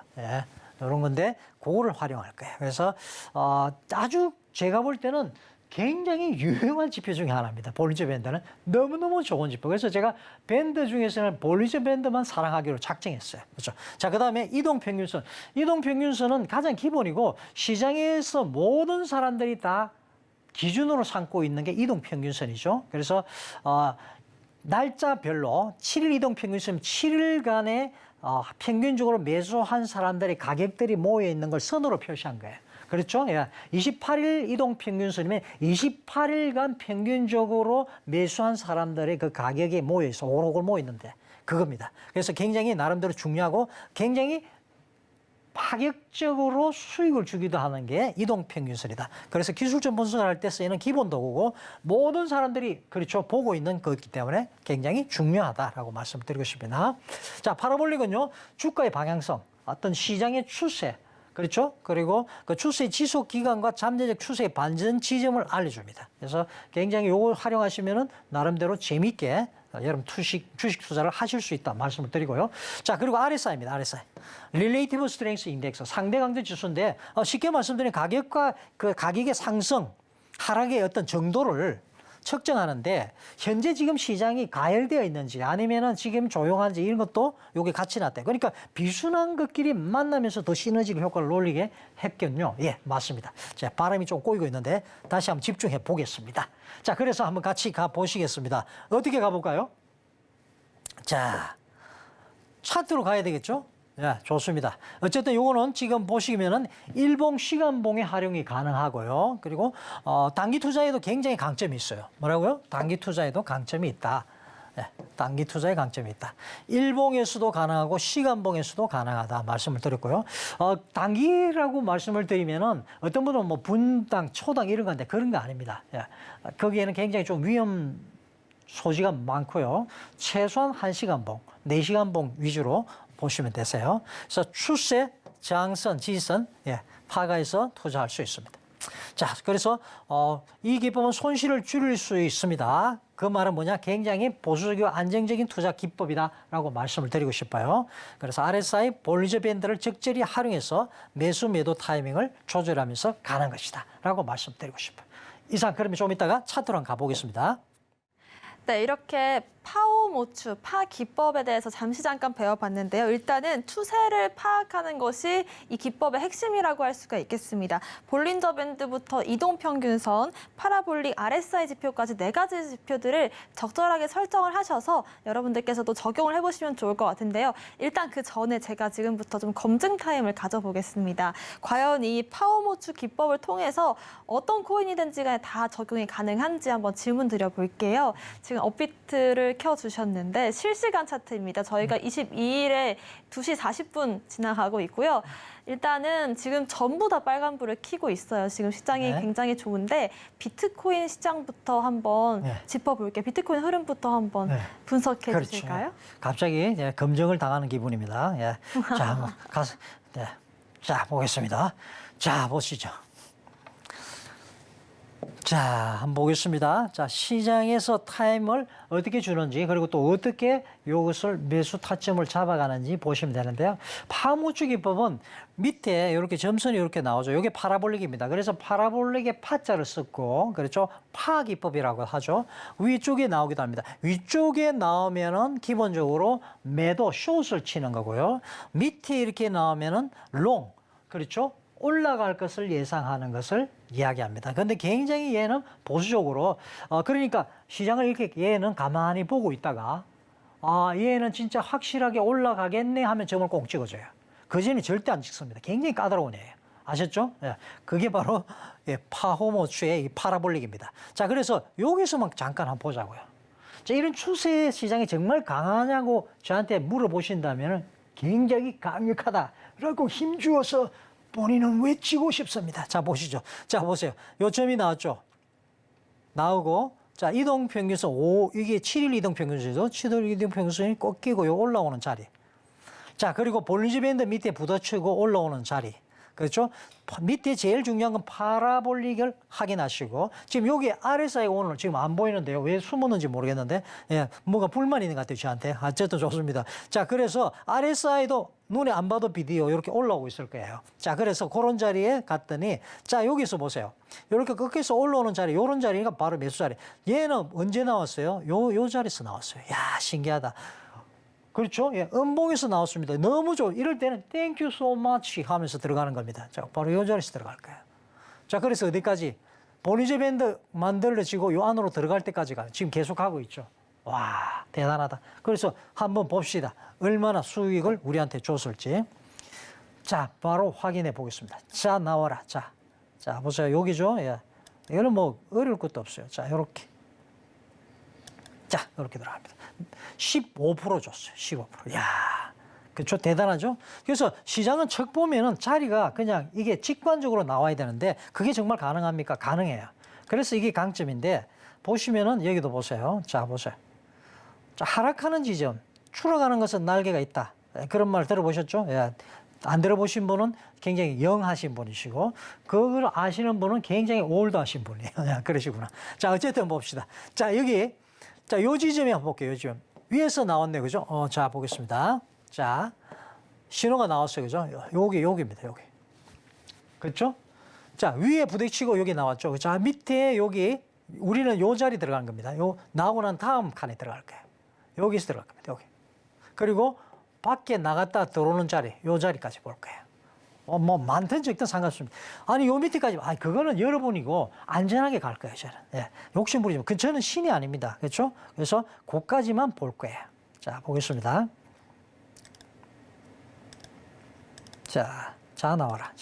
이런 건데 그거를 활용할 거예요. 그래서 아주 제가 볼 때는 굉장히 유용한 지표 중에 하나입니다. 볼리저 밴드는 너무너무 좋은 지표. 그래서 제가 밴드 중에서는 볼리저 밴드만 사랑하기로 작정했어요. 그렇죠? 자, 그다음에 이동 평균선. 이동 평균선은 가장 기본이고 시장에서 모든 사람들이 다 기준으로 삼고 있는 게 이동 평균선이죠. 그래서 날짜별로 7일 이동 평균선 7일간의 평균적으로 매수한 사람들의 가격들이 모여 있는 걸 선으로 표시한 거예요. 그렇죠? 28일 이동 평균선이면 28일간 평균적으로 매수한 사람들의 그 가격이 모여 있어. 오록을 모여 있는데 그겁니다. 그래서 굉장히 나름대로 중요하고 굉장히 파격적으로 수익을 주기도 하는 게 이동평균선이다. 그래서 기술적 분석을 할 때 쓰이는 기본 도구고 모든 사람들이 그렇죠 보고 있는 거기 때문에 굉장히 중요하다라고 말씀드리고 싶습니다. 자, 파라볼릭은요 주가의 방향성, 어떤 시장의 추세, 그렇죠? 그리고 그 추세 지속 기간과 잠재적 추세의 반전 지점을 알려줍니다. 그래서 굉장히 이걸 활용하시면은 나름대로 재미있게 여러분 주식 투자를 하실 수 있다 말씀을 드리고요. 자, 그리고 RSI입니다. RSI. Relative Strength Index. 상대 강도 지수인데 쉽게 말씀드리면 가격과 그 가격의 상승, 하락의 어떤 정도를 측정하는데 현재 지금 시장이 가열되어 있는지 아니면은 지금 조용한지 이런 것도 여기 같이 놨대요. 그러니까 비순환 것끼리 만나면서 더 시너지 효과를 올리게 했겠군요. 예, 맞습니다. 자, 바람이 좀 꼬이고 있는데 다시 한번 집중해 보겠습니다. 자, 그래서 한번 같이 가 보시겠습니다. 어떻게 가볼까요? 자, 차트로 가야 되겠죠? 네, 좋습니다. 어쨌든 요거는 지금 보시면은 일봉 시간봉의 활용이 가능하고요. 그리고 단기 투자에도 굉장히 강점이 있어요. 뭐라고요? 단기 투자에도 강점이 있다. 네, 단기 투자에 강점이 있다. 일봉에서도 가능하고 시간봉에서도 가능하다 말씀을 드렸고요. 단기라고 말씀을 드리면은 어떤 분은 뭐 분당, 초당 이런 건데 그런 거 아닙니다. 예, 거기에는 굉장히 좀 위험 소지가 많고요. 최소한 1시간봉, 4시간봉 위주로 보시면 되세요. 그래서 추세 저항선, 지지선, 파가해서 투자할 수 있습니다. 자, 그래서 이 기법은 손실을 줄일 수 있습니다. 그 말은 뭐냐? 굉장히 보수적이고 안정적인 투자 기법이다라고 말씀을 드리고 싶어요. 그래서 RSI 볼리저 밴드를 적절히 활용해서 매수 매도 타이밍을 조절하면서 가는 것이다라고 말씀드리고 싶어요. 이상, 그러면 좀 이따가 차트로 한번 가보겠습니다. 네, 이렇게 파오모추, 파 기법에 대해서 잠깐 배워봤는데요. 일단은 추세를 파악하는 것이 이 기법의 핵심이라고 할 수가 있겠습니다. 볼린저 밴드부터 이동평균선, 파라볼릭 RSI 지표까지 4가지 지표들을 적절하게 설정을 하셔서 여러분들께서도 적용을 해보시면 좋을 것 같은데요. 일단 그 전에 제가 지금부터 좀 검증 타임을 가져보겠습니다. 과연 이 파오모추 기법을 통해서 어떤 코인이든지 간에 다 적용이 가능한지 한번 질문 드려볼게요. 지금 업비트를 켜주셨는데 실시간 차트입니다. 저희가 22일에 2시 40분 지나가고 있고요. 일단은 지금 전부 다 빨간불을 켜고 있어요. 지금 시장이 굉장히 좋은데 비트코인 시장부터 한번 짚어볼게요. 비트코인 흐름부터 한번 분석해 주실까요? 갑자기 검증을 당하는 기분입니다. 자, 한번 가서 자, 보겠습니다. 자, 보시죠. 자, 한번 보겠습니다. 자, 시장에서 타임을 어떻게 주는지, 그리고 또 어떻게 이것을 매수 타점을 잡아가는지 보시면 되는데요. 파모추 기법은 밑에 이렇게 점선이 이렇게 나오죠. 이게 파라볼릭입니다. 그래서 파라볼릭의 파자를 썼고, 그렇죠? 파 기법이라고 하죠. 위쪽에 나오기도 합니다. 위쪽에 나오면은 기본적으로 매도 숏을 치는 거고요. 밑에 이렇게 나오면은 롱, 그렇죠? 올라갈 것을 예상하는 것을 이야기합니다. 그런데 굉장히 얘는 보수적으로, 그러니까 시장을 이렇게 얘는 가만히 보고 있다가, 얘는 진짜 확실하게 올라가겠네 하면 점을 꼭 찍어줘요. 그 전에 절대 안 찍습니다. 굉장히 까다로운 애예요. 아셨죠? 그게 바로 파호모추의 이 파라볼릭입니다. 자, 그래서 여기서만 잠깐 한번 보자고요. 자, 이런 추세 시장이 정말 강하냐고 저한테 물어보신다면 굉장히 강력하다라고 힘주어서 본인은 외치고 싶습니다. 자, 보시죠. 자, 보세요. 요점이 나왔죠? 나오고, 자, 이동평균선 이게 7일 이동평균선이죠. 7일 이동평균선이 꺾이고 요 올라오는 자리. 자, 그리고 볼린저 밴드 밑에 부딪히고 올라오는 자리. 그렇죠? 밑에 제일 중요한 건 파라볼릭을 확인하시고, 지금 여기 RSI 오늘 지금 안 보이는데요. 왜 숨었는지 모르겠는데, 뭐가 불만이 있는 것 같아요, 저한테. 어쨌든 좋습니다. 자, 그래서 RSI도 눈에 안 봐도 비디오 이렇게 올라오고 있을 거예요. 자, 그래서 그런 자리에 갔더니, 자, 여기서 보세요. 이렇게 끝에서 올라오는 자리, 요런 자리가 바로 매수 자리. 얘는 언제 나왔어요? 요 자리에서 나왔어요. 야, 신기하다. 그렇죠? 음봉에서 나왔습니다. 너무 좋아. 이럴 때는 Thank you so much 하면서 들어가는 겁니다. 자, 바로 이 자리에서 들어갈 거예요. 자, 그래서 어디까지? 볼린저 밴드 만들어지고 요 안으로 들어갈 때까지 가요. 지금 계속 하고 있죠. 와, 대단하다. 그래서 한번 봅시다. 얼마나 수익을 우리한테 줬을지. 자, 바로 확인해 보겠습니다. 자, 나와라. 자, 보세요. 여기죠? 이거는 뭐 어려울 것도 없어요. 자, 요렇게. 자, 이렇게 들어갑니다. 15% 줬어요. 15%. 야, 그렇죠? 대단하죠? 그래서 시장은 척 보면은 자리가 그냥 이게 직관적으로 나와야 되는데 그게 정말 가능합니까? 가능해요. 그래서 이게 강점인데 보시면은 여기도 보세요. 자, 보세요. 자, 하락하는 지점, 추락하는 것은 날개가 있다. 그런 말 들어보셨죠? 안 들어보신 분은 굉장히 영하신 분이시고 그걸 아시는 분은 굉장히 올드하신 분이에요. 그러시구나. 자, 어쨌든 봅시다. 자, 여기. 자, 요 지점에 한번 볼게요, 요 지점. 위에서 나왔네, 그죠? 자, 보겠습니다. 자, 신호가 나왔어요, 그죠? 여기입니다, 여기. 그렇죠? 자, 위에 부딪히고 여기 나왔죠? 자, 밑에 여기, 우리는 요 자리 들어가는 겁니다. 요, 나오고 난 다음 칸에 들어갈 거예요. 여기서 들어갈 겁니다, 여기. 그리고 밖에 나갔다 들어오는 자리, 요 자리까지 볼 거예요. 뭐 많든 적든 상관없습니다. 아니 요 밑에까지 그거는 여러분이고 안전하게 갈 거예요 저는. 욕심 부리지 마. 저는 신이 아닙니다. 그렇죠? 그래서 그까지만 볼 거예요. 자, 보겠습니다. 자, 나와라.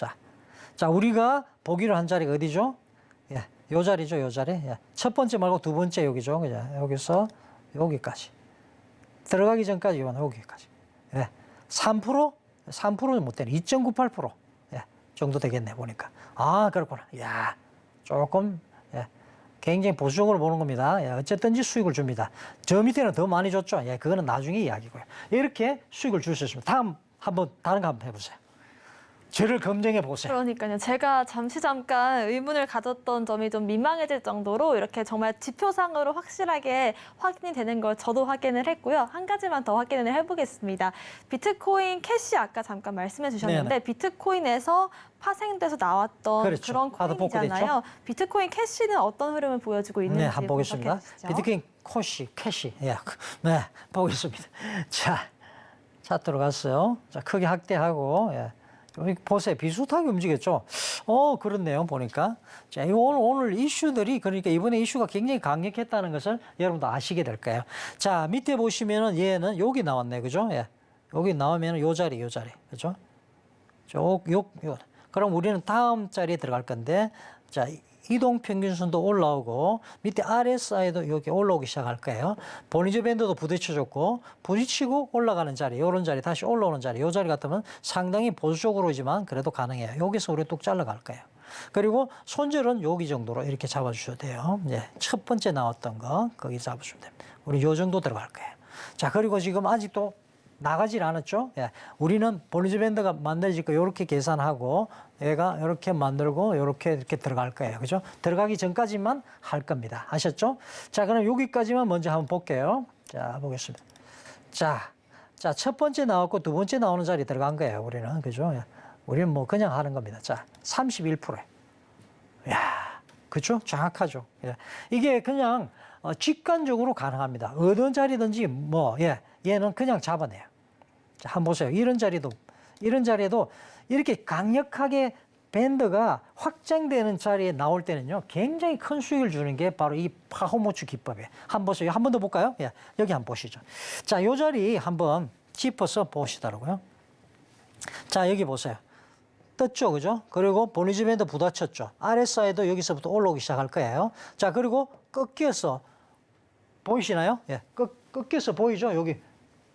자, 우리가 보기로 한 자리가 어디죠? 요 자리죠, 요 자리. 첫 번째 말고 두 번째 여기죠. 그죠? 여기서 여기까지 들어가기 전까지 여기까지. 3%는 못 되네. 2.98% 정도 되겠네, 보니까. 아, 그렇구나. 야, 조금, 굉장히 보수적으로 보는 겁니다. 어쨌든지 수익을 줍니다. 저 밑에는 더 많이 줬죠. 그거는 나중에 이야기고요. 이렇게 수익을 줄 수 있습니다. 다음, 다른 거 한번 해보세요. 저를 검증해 보세요. 그러니까요. 제가 잠깐 의문을 가졌던 점이 좀 민망해질 정도로 이렇게 정말 지표상으로 확실하게 확인이 되는 걸 저도 확인을 했고요. 한 가지만 더 확인을 해보겠습니다. 비트코인 캐시 아까 잠깐 말씀해 주셨는데 네네. 비트코인에서 파생돼서 나왔던 그렇죠. 그런 하드 포크 코인이잖아요. 비트코인 캐시는 어떤 흐름을 보여주고 있는지 네, 한번 보겠습니다. 분석해 주시죠. 비트코인 캐시. 예, 네, 보겠습니다. 자, 차트로 갔어요. 자, 크게 확대하고, 예. 여기 보세요. 비슷하게 움직였죠? 그렇네요. 보니까. 자, 이 오늘 이슈들이, 그러니까 이번에 이슈가 굉장히 강력했다는 것을 여러분도 아시게 될 거예요. 자, 밑에 보시면은 얘는 여기 나왔네. 그죠? 예. 여기 나오면은 요 자리. 그죠? 그럼 우리는 다음 자리에 들어갈 건데, 자, 이동평균선도 올라오고 밑에 RSI도 여기 올라오기 시작할 거예요. 볼린저 밴드도 부딪혀줬고 부딪히고 올라가는 자리, 이런 자리, 다시 올라오는 자리, 이 자리 같으면 상당히 보수적으로지만 그래도 가능해요. 여기서 우리 뚝 잘라갈 거예요. 그리고 손절은 여기 정도로 이렇게 잡아주셔도 돼요. 예, 첫 번째 나왔던 거 거기 잡으시면 됩니다. 우리 요 정도 들어갈 거예요. 자, 그리고 지금 아직도 나가질 않았죠. 예. 우리는 볼린저 밴드가 만들어질 거 이렇게 계산하고 얘가 이렇게 만들고 이렇게 들어갈 거예요. 그죠? 들어가기 전까지만 할 겁니다. 아셨죠? 자, 그럼 여기까지만 먼저 한번 볼게요. 자, 보겠습니다. 자, 첫 번째 나왔고 두 번째 나오는 자리 들어간 거예요. 우리는. 그죠? 예. 우리는 뭐 그냥 하는 겁니다. 자, 31%. 야, 그죠? 정확하죠. 예. 이게 그냥 직관적으로 가능합니다. 어떤 자리든지 예. 얘는 그냥 잡아내요. 자, 한번 보세요. 이런 자리에도 이렇게 강력하게 밴드가 확장되는 자리에 나올 때는요, 굉장히 큰 수익을 주는 게 바로 이 파호모츠 기법이에요. 한번 보세요. 한 번 더 볼까요? 예, 여기 한번 보시죠. 자, 요 자리 한번 짚어서 보시더라고요. 자, 여기 보세요. 떴죠, 그죠? 그리고 볼린저 밴드 부딪혔죠. RSI도 여기서부터 올라오기 시작할 거예요. 자, 그리고 꺾여서 보이시나요? 예, 꺾여서 보이죠? 여기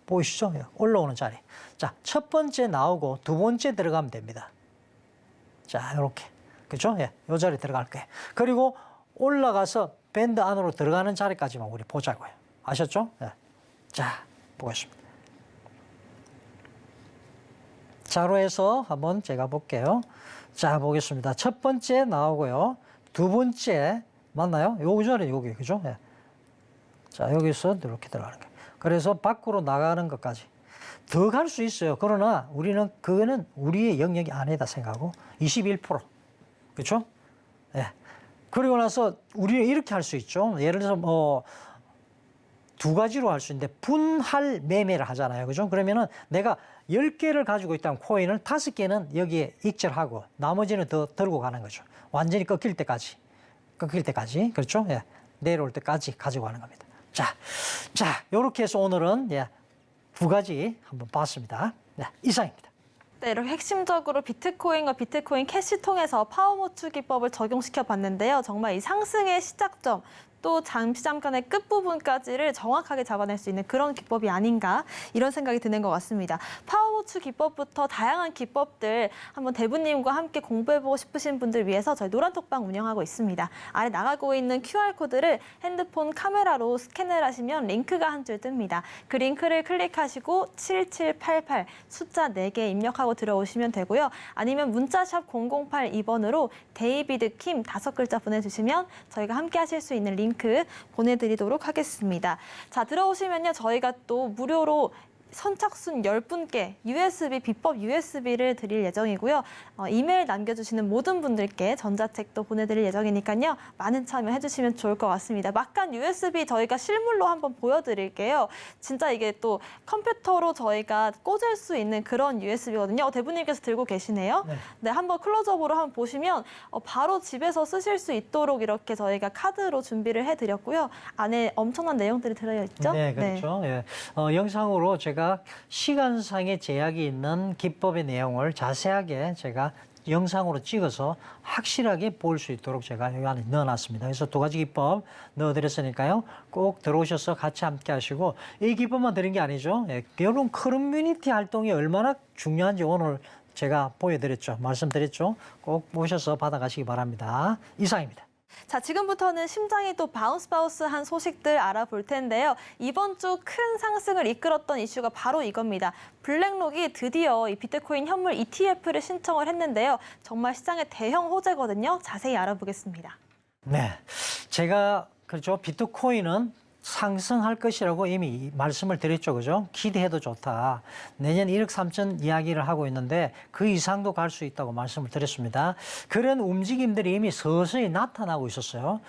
보이시죠? 예, 올라오는 자리. 자, 첫 번째 나오고 두 번째 들어가면 됩니다. 자, 이렇게. 그죠? 예, 요 자리 들어갈 거예요. 그리고 올라가서 밴드 안으로 들어가는 자리까지만 우리 보자고요. 아셨죠? 예. 자, 보겠습니다. 자로 해서 한번 제가 볼게요. 자, 보겠습니다. 첫 번째 나오고요. 두 번째, 맞나요? 요 자리, 여기. 그죠? 예. 자, 여기서 이렇게 들어가는 거예요. 그래서 밖으로 나가는 것까지 더 갈 수 있어요. 그러나 우리는 그거는 우리의 영역이 아니다 생각하고 21%. 그렇죠? 예. 그리고 나서 우리는 이렇게 할 수 있죠. 예를 들어서 두 가지로 할 수 있는데 분할 매매를 하잖아요. 그죠? 그러면은 내가 10개를 가지고 있다면 코인을 5개는 여기에 익절하고 나머지는 더 들고 가는 거죠. 완전히 꺾일 때까지. 그렇죠? 예. 내려올 때까지 가지고 가는 겁니다. 자, 요렇게 해서 오늘은 두 가지 한번 봤습니다. 네, 이상입니다. 네, 이렇게 핵심적으로 비트코인과 비트코인 캐시 통해서 파워모츠 기법을 적용시켜 봤는데요. 정말 이 상승의 시작점, 또 잠깐의 끝부분까지를 정확하게 잡아낼 수 있는 그런 기법이 아닌가 이런 생각이 드는 것 같습니다. 파워모츠 기법부터 다양한 기법들 한번 대부님과 함께 공부해보고 싶으신 분들 위해서 저희 노란톡방 운영하고 있습니다. 아래 나가고 있는 QR코드를 핸드폰 카메라로 스캔을 하시면 링크가 한 줄 뜹니다. 그 링크를 클릭하시고 7788 숫자 4개 입력하고 들어오시면 되고요. 아니면 문자샵 0082번으로 데이비드 킴 5글자 보내주시면 저희가 함께 하실 수 있는 링크 보내드리도록 하겠습니다. 자, 들어오시면요. 저희가 또 무료로 선착순 10분께 비법 USB를 드릴 예정이고요. 이메일 남겨주시는 모든 분들께 전자책도 보내드릴 예정이니까요. 많은 참여해 주시면 좋을 것 같습니다. 막간 USB 저희가 실물로 한번 보여드릴게요. 진짜 이게 또 컴퓨터로 저희가 꽂을 수 있는 그런 USB거든요. 대부님께서 들고 계시네요. 네, 한번 클로즈업으로 한번 보시면 바로 집에서 쓰실 수 있도록 이렇게 저희가 카드로 준비를 해드렸고요. 안에 엄청난 내용들이 들어있죠? 네, 그렇죠. 네. 예. 영상으로 제가 시간상의 제약이 있는 기법의 내용을 자세하게 제가 영상으로 찍어서 확실하게 볼 수 있도록 제가 여기 안에 넣어놨습니다. 그래서 두 가지 기법 넣어드렸으니까요. 꼭 들어오셔서 같이 함께 하시고 이 기법만 드린 게 아니죠. 예, 여러분 커뮤니티 활동이 얼마나 중요한지 오늘 제가 보여드렸죠. 말씀드렸죠. 꼭 오셔서 받아가시기 바랍니다. 이상입니다. 자, 지금부터는 심장이 또 바운스한 소식들 알아볼 텐데요. 이번 주 큰 상승을 이끌었던 이슈가 바로 이겁니다. 블랙록이 드디어 이 비트코인 현물 ETF를 신청을 했는데요. 정말 시장의 대형 호재거든요. 자세히 알아보겠습니다. 네, 제가 그렇죠. 비트코인은 상승할 것이라고 이미 말씀을 드렸죠. 그죠? 기대해도 좋다. 내년 1억 3천 이야기를 하고 있는데 그 이상도 갈 수 있다고 말씀을 드렸습니다. 그런 움직임들이 이미 서서히 나타나고 있었어요.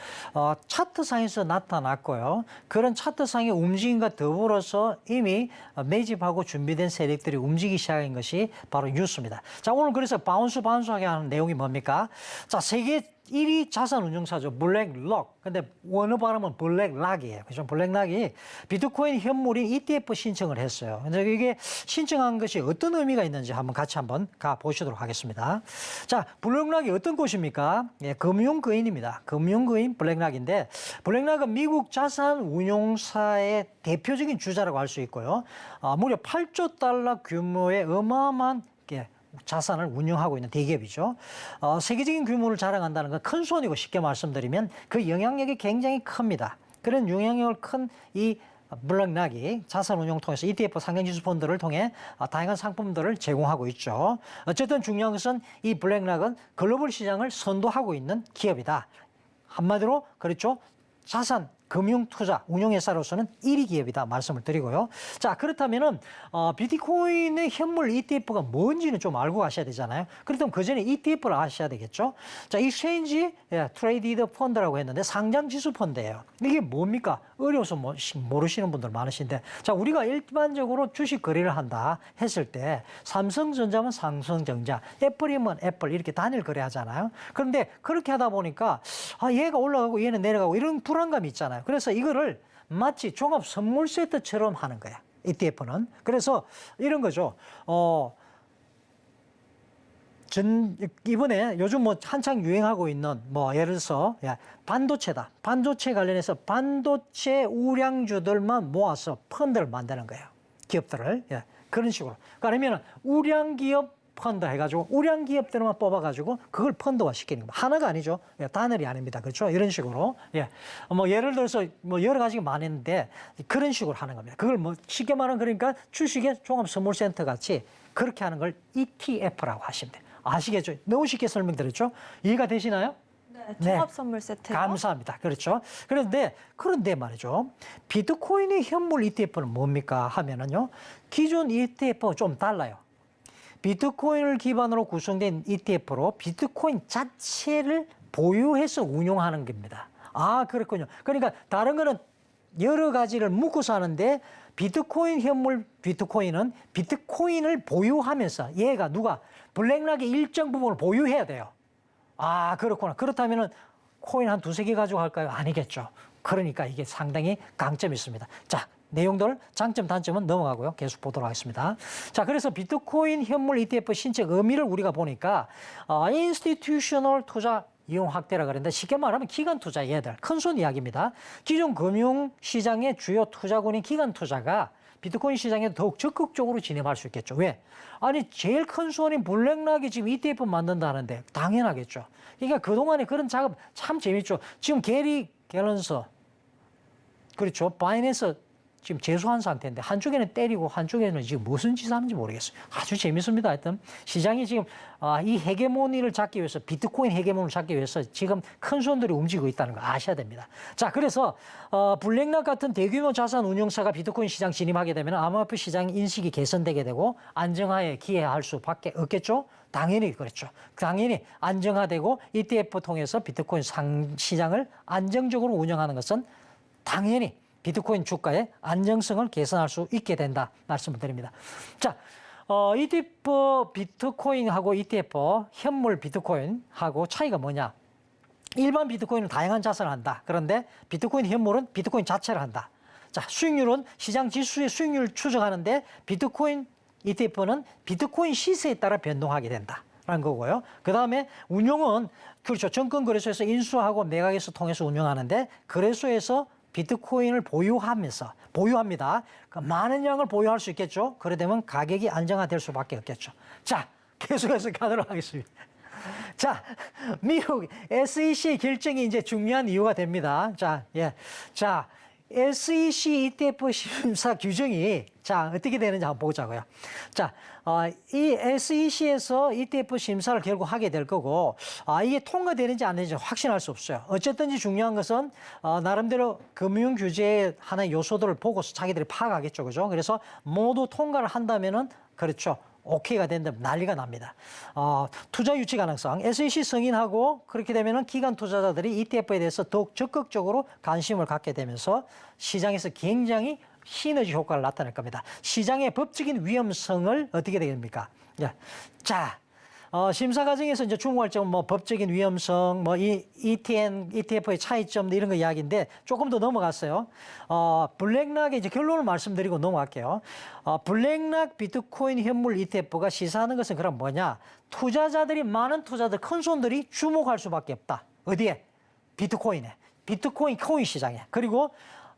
차트상에서 나타났고요. 그런 차트상의 움직임과 더불어서 이미 매집하고 준비된 세력들이 움직이기 시작한 것이 바로 뉴스입니다. 자, 오늘 그래서 바운스하게 하는 내용이 뭡니까? 자, 세계 1위 자산운용사죠. 블랙록. 근데 원어 발음은 블랙락이에요. 그죠? 블랙락이 비트코인 현물인 ETF 신청을 했어요. 근데 이게 신청한 것이 어떤 의미가 있는지 같이 한번 가보시도록 하겠습니다. 자, 블랙락이 어떤 곳입니까? 예, 금융거인입니다. 금융거인 블랙락인데, 블랙락은 미국 자산운용사의 대표적인 주자라고 할 수 있고요. 무려 8조 달러 규모의 어마어마한 자산을 운영하고 있는 대기업이죠. 세계적인 규모를 자랑한다는 건 큰 손이고, 쉽게 말씀드리면 그 영향력이 굉장히 큽니다. 그런 영향력을 큰 이 블랙락이 자산 운용 통해서 ETF 상장지수 펀드를 통해 다양한 상품들을 제공하고 있죠. 어쨌든 중요한 것은 이 블랙락은 글로벌 시장을 선도하고 있는 기업이다. 한마디로 그렇죠. 자산 금융 투자 운용회사로서는 1위 기업이다 말씀을 드리고요. 자, 그렇다면은 비트코인의 현물 ETF가 뭔지는 좀 알고 가셔야 되잖아요. 그렇다면 그 전에 ETF를 아셔야 되겠죠. 자, 익스체인지 트레이디드 펀드라고 했는데 상장 지수 펀드예요. 이게 뭡니까? 어려워서 모르시는 분들 많으신데, 자, 우리가 일반적으로 주식 거래를 한다 했을 때 삼성전자면 삼성전자, 애플이면 애플 이렇게 단일 거래하잖아요. 그런데 그렇게 하다 보니까 얘가 올라가고 얘는 내려가고 이런 불안감이 있잖아요. 그래서 이거를 마치 종합 선물 세트처럼 하는 거야. ETF는. 그래서 이런 거죠. 이번에 요즘 한창 유행하고 있는 예를 들어서 반도체다. 반도체 관련해서 반도체 우량주들만 모아서 펀드를 만드는 거예요. 기업들을. 그런 식으로. 그러면 우량기업 펀드 해가지고 우량 기업들만 뽑아가지고 그걸 펀드화 시키는 거. 하나가 아니죠. 단일이 아닙니다. 그렇죠? 이런 식으로. 예를 들어서 여러 가지가 많은데 그런 식으로 하는 겁니다. 그걸 쉽게 말하면 그러니까 주식의 종합선물센터 같이 그렇게 하는 걸 ETF라고 하시면 돼요. 아시겠죠? 너무 쉽게 설명드렸죠? 이해가 되시나요? 네, 종합 선물 세트. 감사합니다. 그렇죠. 그런데 말이죠. 비트코인의 현물 ETF는 뭡니까 하면은요. 기존 ETF와 좀 달라요. 비트코인을 기반으로 구성된 ETF로 비트코인 자체를 보유해서 운용하는 겁니다. 아, 그렇군요. 그러니까 다른 거는 여러 가지를 묶어서 하는데 비트코인 현물 비트코인은 비트코인을 보유하면서 얘가 누가 블랙락의 일정 부분을 보유해야 돼요. 아, 그렇구나. 그렇다면은 코인 한 두세 개 가지고 할까요? 아니겠죠. 그러니까 이게 상당히 강점이 있습니다. 자, 내용들 장점 단점은 넘어가고요. 계속 보도록 하겠습니다. 자, 그래서 비트코인 현물 ETF 신청 의미를 우리가 보니까 인스티튜셔널 투자 이용 확대라 그랬는데 쉽게 말하면 기관 투자 얘들 큰 손 이야기입니다. 기존 금융 시장의 주요 투자군인 기관 투자가 비트코인 시장에 더욱 적극적으로 진입할 수 있겠죠. 왜? 아니, 제일 큰 손인 블랙락이 지금 ETF 만든다는데 당연하겠죠. 그러니까 그동안에 그런 작업 참 재밌죠. 지금 게리 갤런서 그렇죠. 바이낸스 지금 재수한 상태인데 한쪽에는 때리고 한쪽에는 지금 무슨 짓을 하는지 모르겠어요. 아주 재밌습니다. 하여튼 시장이 지금 이 헤게모니를 잡기 위해서 비트코인 헤게모니를 잡기 위해서 지금 큰 손들이 움직이고 있다는 거 아셔야 됩니다. 자, 그래서 블랙락 같은 대규모 자산 운용사가 비트코인 시장 진입하게 되면 암호화폐 시장 인식이 개선되게 되고 안정화에 기여할 수밖에 없겠죠. 당연히 그렇죠. 당연히 안정화되고 ETF 통해서 비트코인 시장을 안정적으로 운영하는 것은 당연히 비트코인 주가의 안정성을 개선할 수 있게 된다 말씀을 드립니다. 자, ETF 비트코인하고 ETF 현물 비트코인하고 차이가 뭐냐? 일반 비트코인은 다양한 자산을 한다. 그런데 비트코인 현물은 비트코인 자체를 한다. 자, 수익률은 시장 지수의 수익률을 추정하는데 비트코인 ETF는 비트코인 시세에 따라 변동하게 된다. 라는 거고요. 그 다음에 운용은 그렇죠. 증권거래소에서 인수하고 매각해서 통해서 운영하는데 거래소에서 비트코인을 보유합니다. 많은 양을 보유할 수 있겠죠. 그러되면 가격이 안정화될 수밖에 없겠죠. 자, 계속해서 가도록 하겠습니다. 자, 미국 SEC 결정이 이제 중요한 이유가 됩니다. 자, 예. 자, SEC ETF 심사 규정이 자, 어떻게 되는지 한번 보자고요. 자, 이 SEC에서 ETF 심사를 결국 하게 될 거고, 이게 통과되는지 안 되는지 확신할 수 없어요. 어쨌든지 중요한 것은, 나름대로 금융 규제의 하나의 요소들을 보고서 자기들이 파악하겠죠. 그죠? 그래서 모두 통과를 한다면은, 그렇죠. 오케이가 된다면 난리가 납니다. 투자 유치 가능성, SEC 승인하고 그렇게 되면은 기관 투자자들이 ETF에 대해서 더욱 적극적으로 관심을 갖게 되면서 시장에서 굉장히 시너지 효과를 나타낼 겁니다. 시장의 법적인 위험성을 어떻게 됩니까? 자, 심사 과정에서 이제 중요할 점은 뭐 법적인 위험성, 뭐 ETF의 차이점 이런 거 이야기인데 조금 더 넘어갔어요. 블랙락의 이제 결론을 말씀드리고 넘어갈게요. 블랙락 비트코인 현물 ETF가 시사하는 것은 그럼 뭐냐? 투자자들이 많은 투자들, 큰 손들이 주목할 수밖에 없다. 어디에? 비트코인에. 비트코인 코인 시장에. 그리고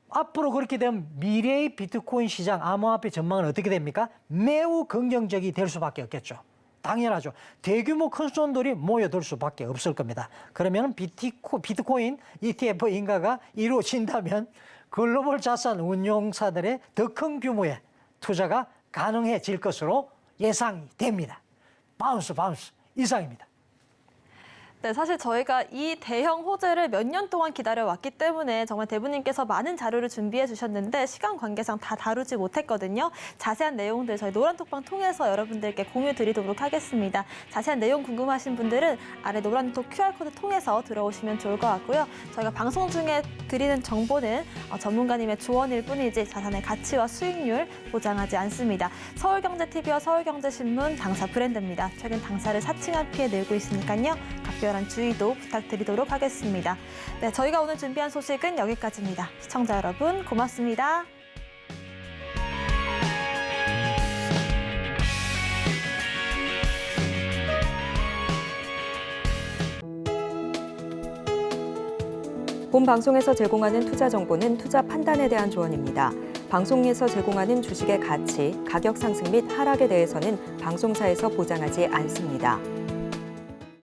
앞으로 그렇게 되면 미래의 비트코인 시장 암호화폐 전망은 어떻게 됩니까? 매우 긍정적이 될 수밖에 없겠죠. 당연하죠. 대규모 큰 손들이 모여들 수밖에 없을 겁니다. 그러면 비트코인 ETF 인가가 이루어진다면 글로벌 자산 운용사들의 더 큰 규모의 투자가 가능해질 것으로 예상이 됩니다. 바운스 이상입니다. 네, 사실 저희가 이 대형 호재를 몇 년 동안 기다려왔기 때문에 정말 대부님께서 많은 자료를 준비해 주셨는데 시간 관계상 다 다루지 못했거든요. 자세한 내용들 저희 노란톡방 통해서 여러분들께 공유 드리도록 하겠습니다. 자세한 내용 궁금하신 분들은 아래 노란톡 QR코드 통해서 들어오시면 좋을 것 같고요. 저희가 방송 중에 드리는 정보는 전문가님의 조언일 뿐이지 자산의 가치와 수익률 보장하지 않습니다. 서울경제TV와 서울경제신문 당사 브랜드입니다. 최근 당사를 사칭한 피해 늘고 있으니까요. 각별한 주의도 부탁드리도록 하겠습니다. 네, 저희가 오늘 준비한 소식은 여기까지입니다. 시청자 여러분 고맙습니다. 본 방송에서 제공하는 투자 정보는 투자 판단에 대한 조언입니다. 방송에서 제공하는 주식의 가치, 가격 상승 및 하락에 대해서는 방송사에서 보장하지 않습니다.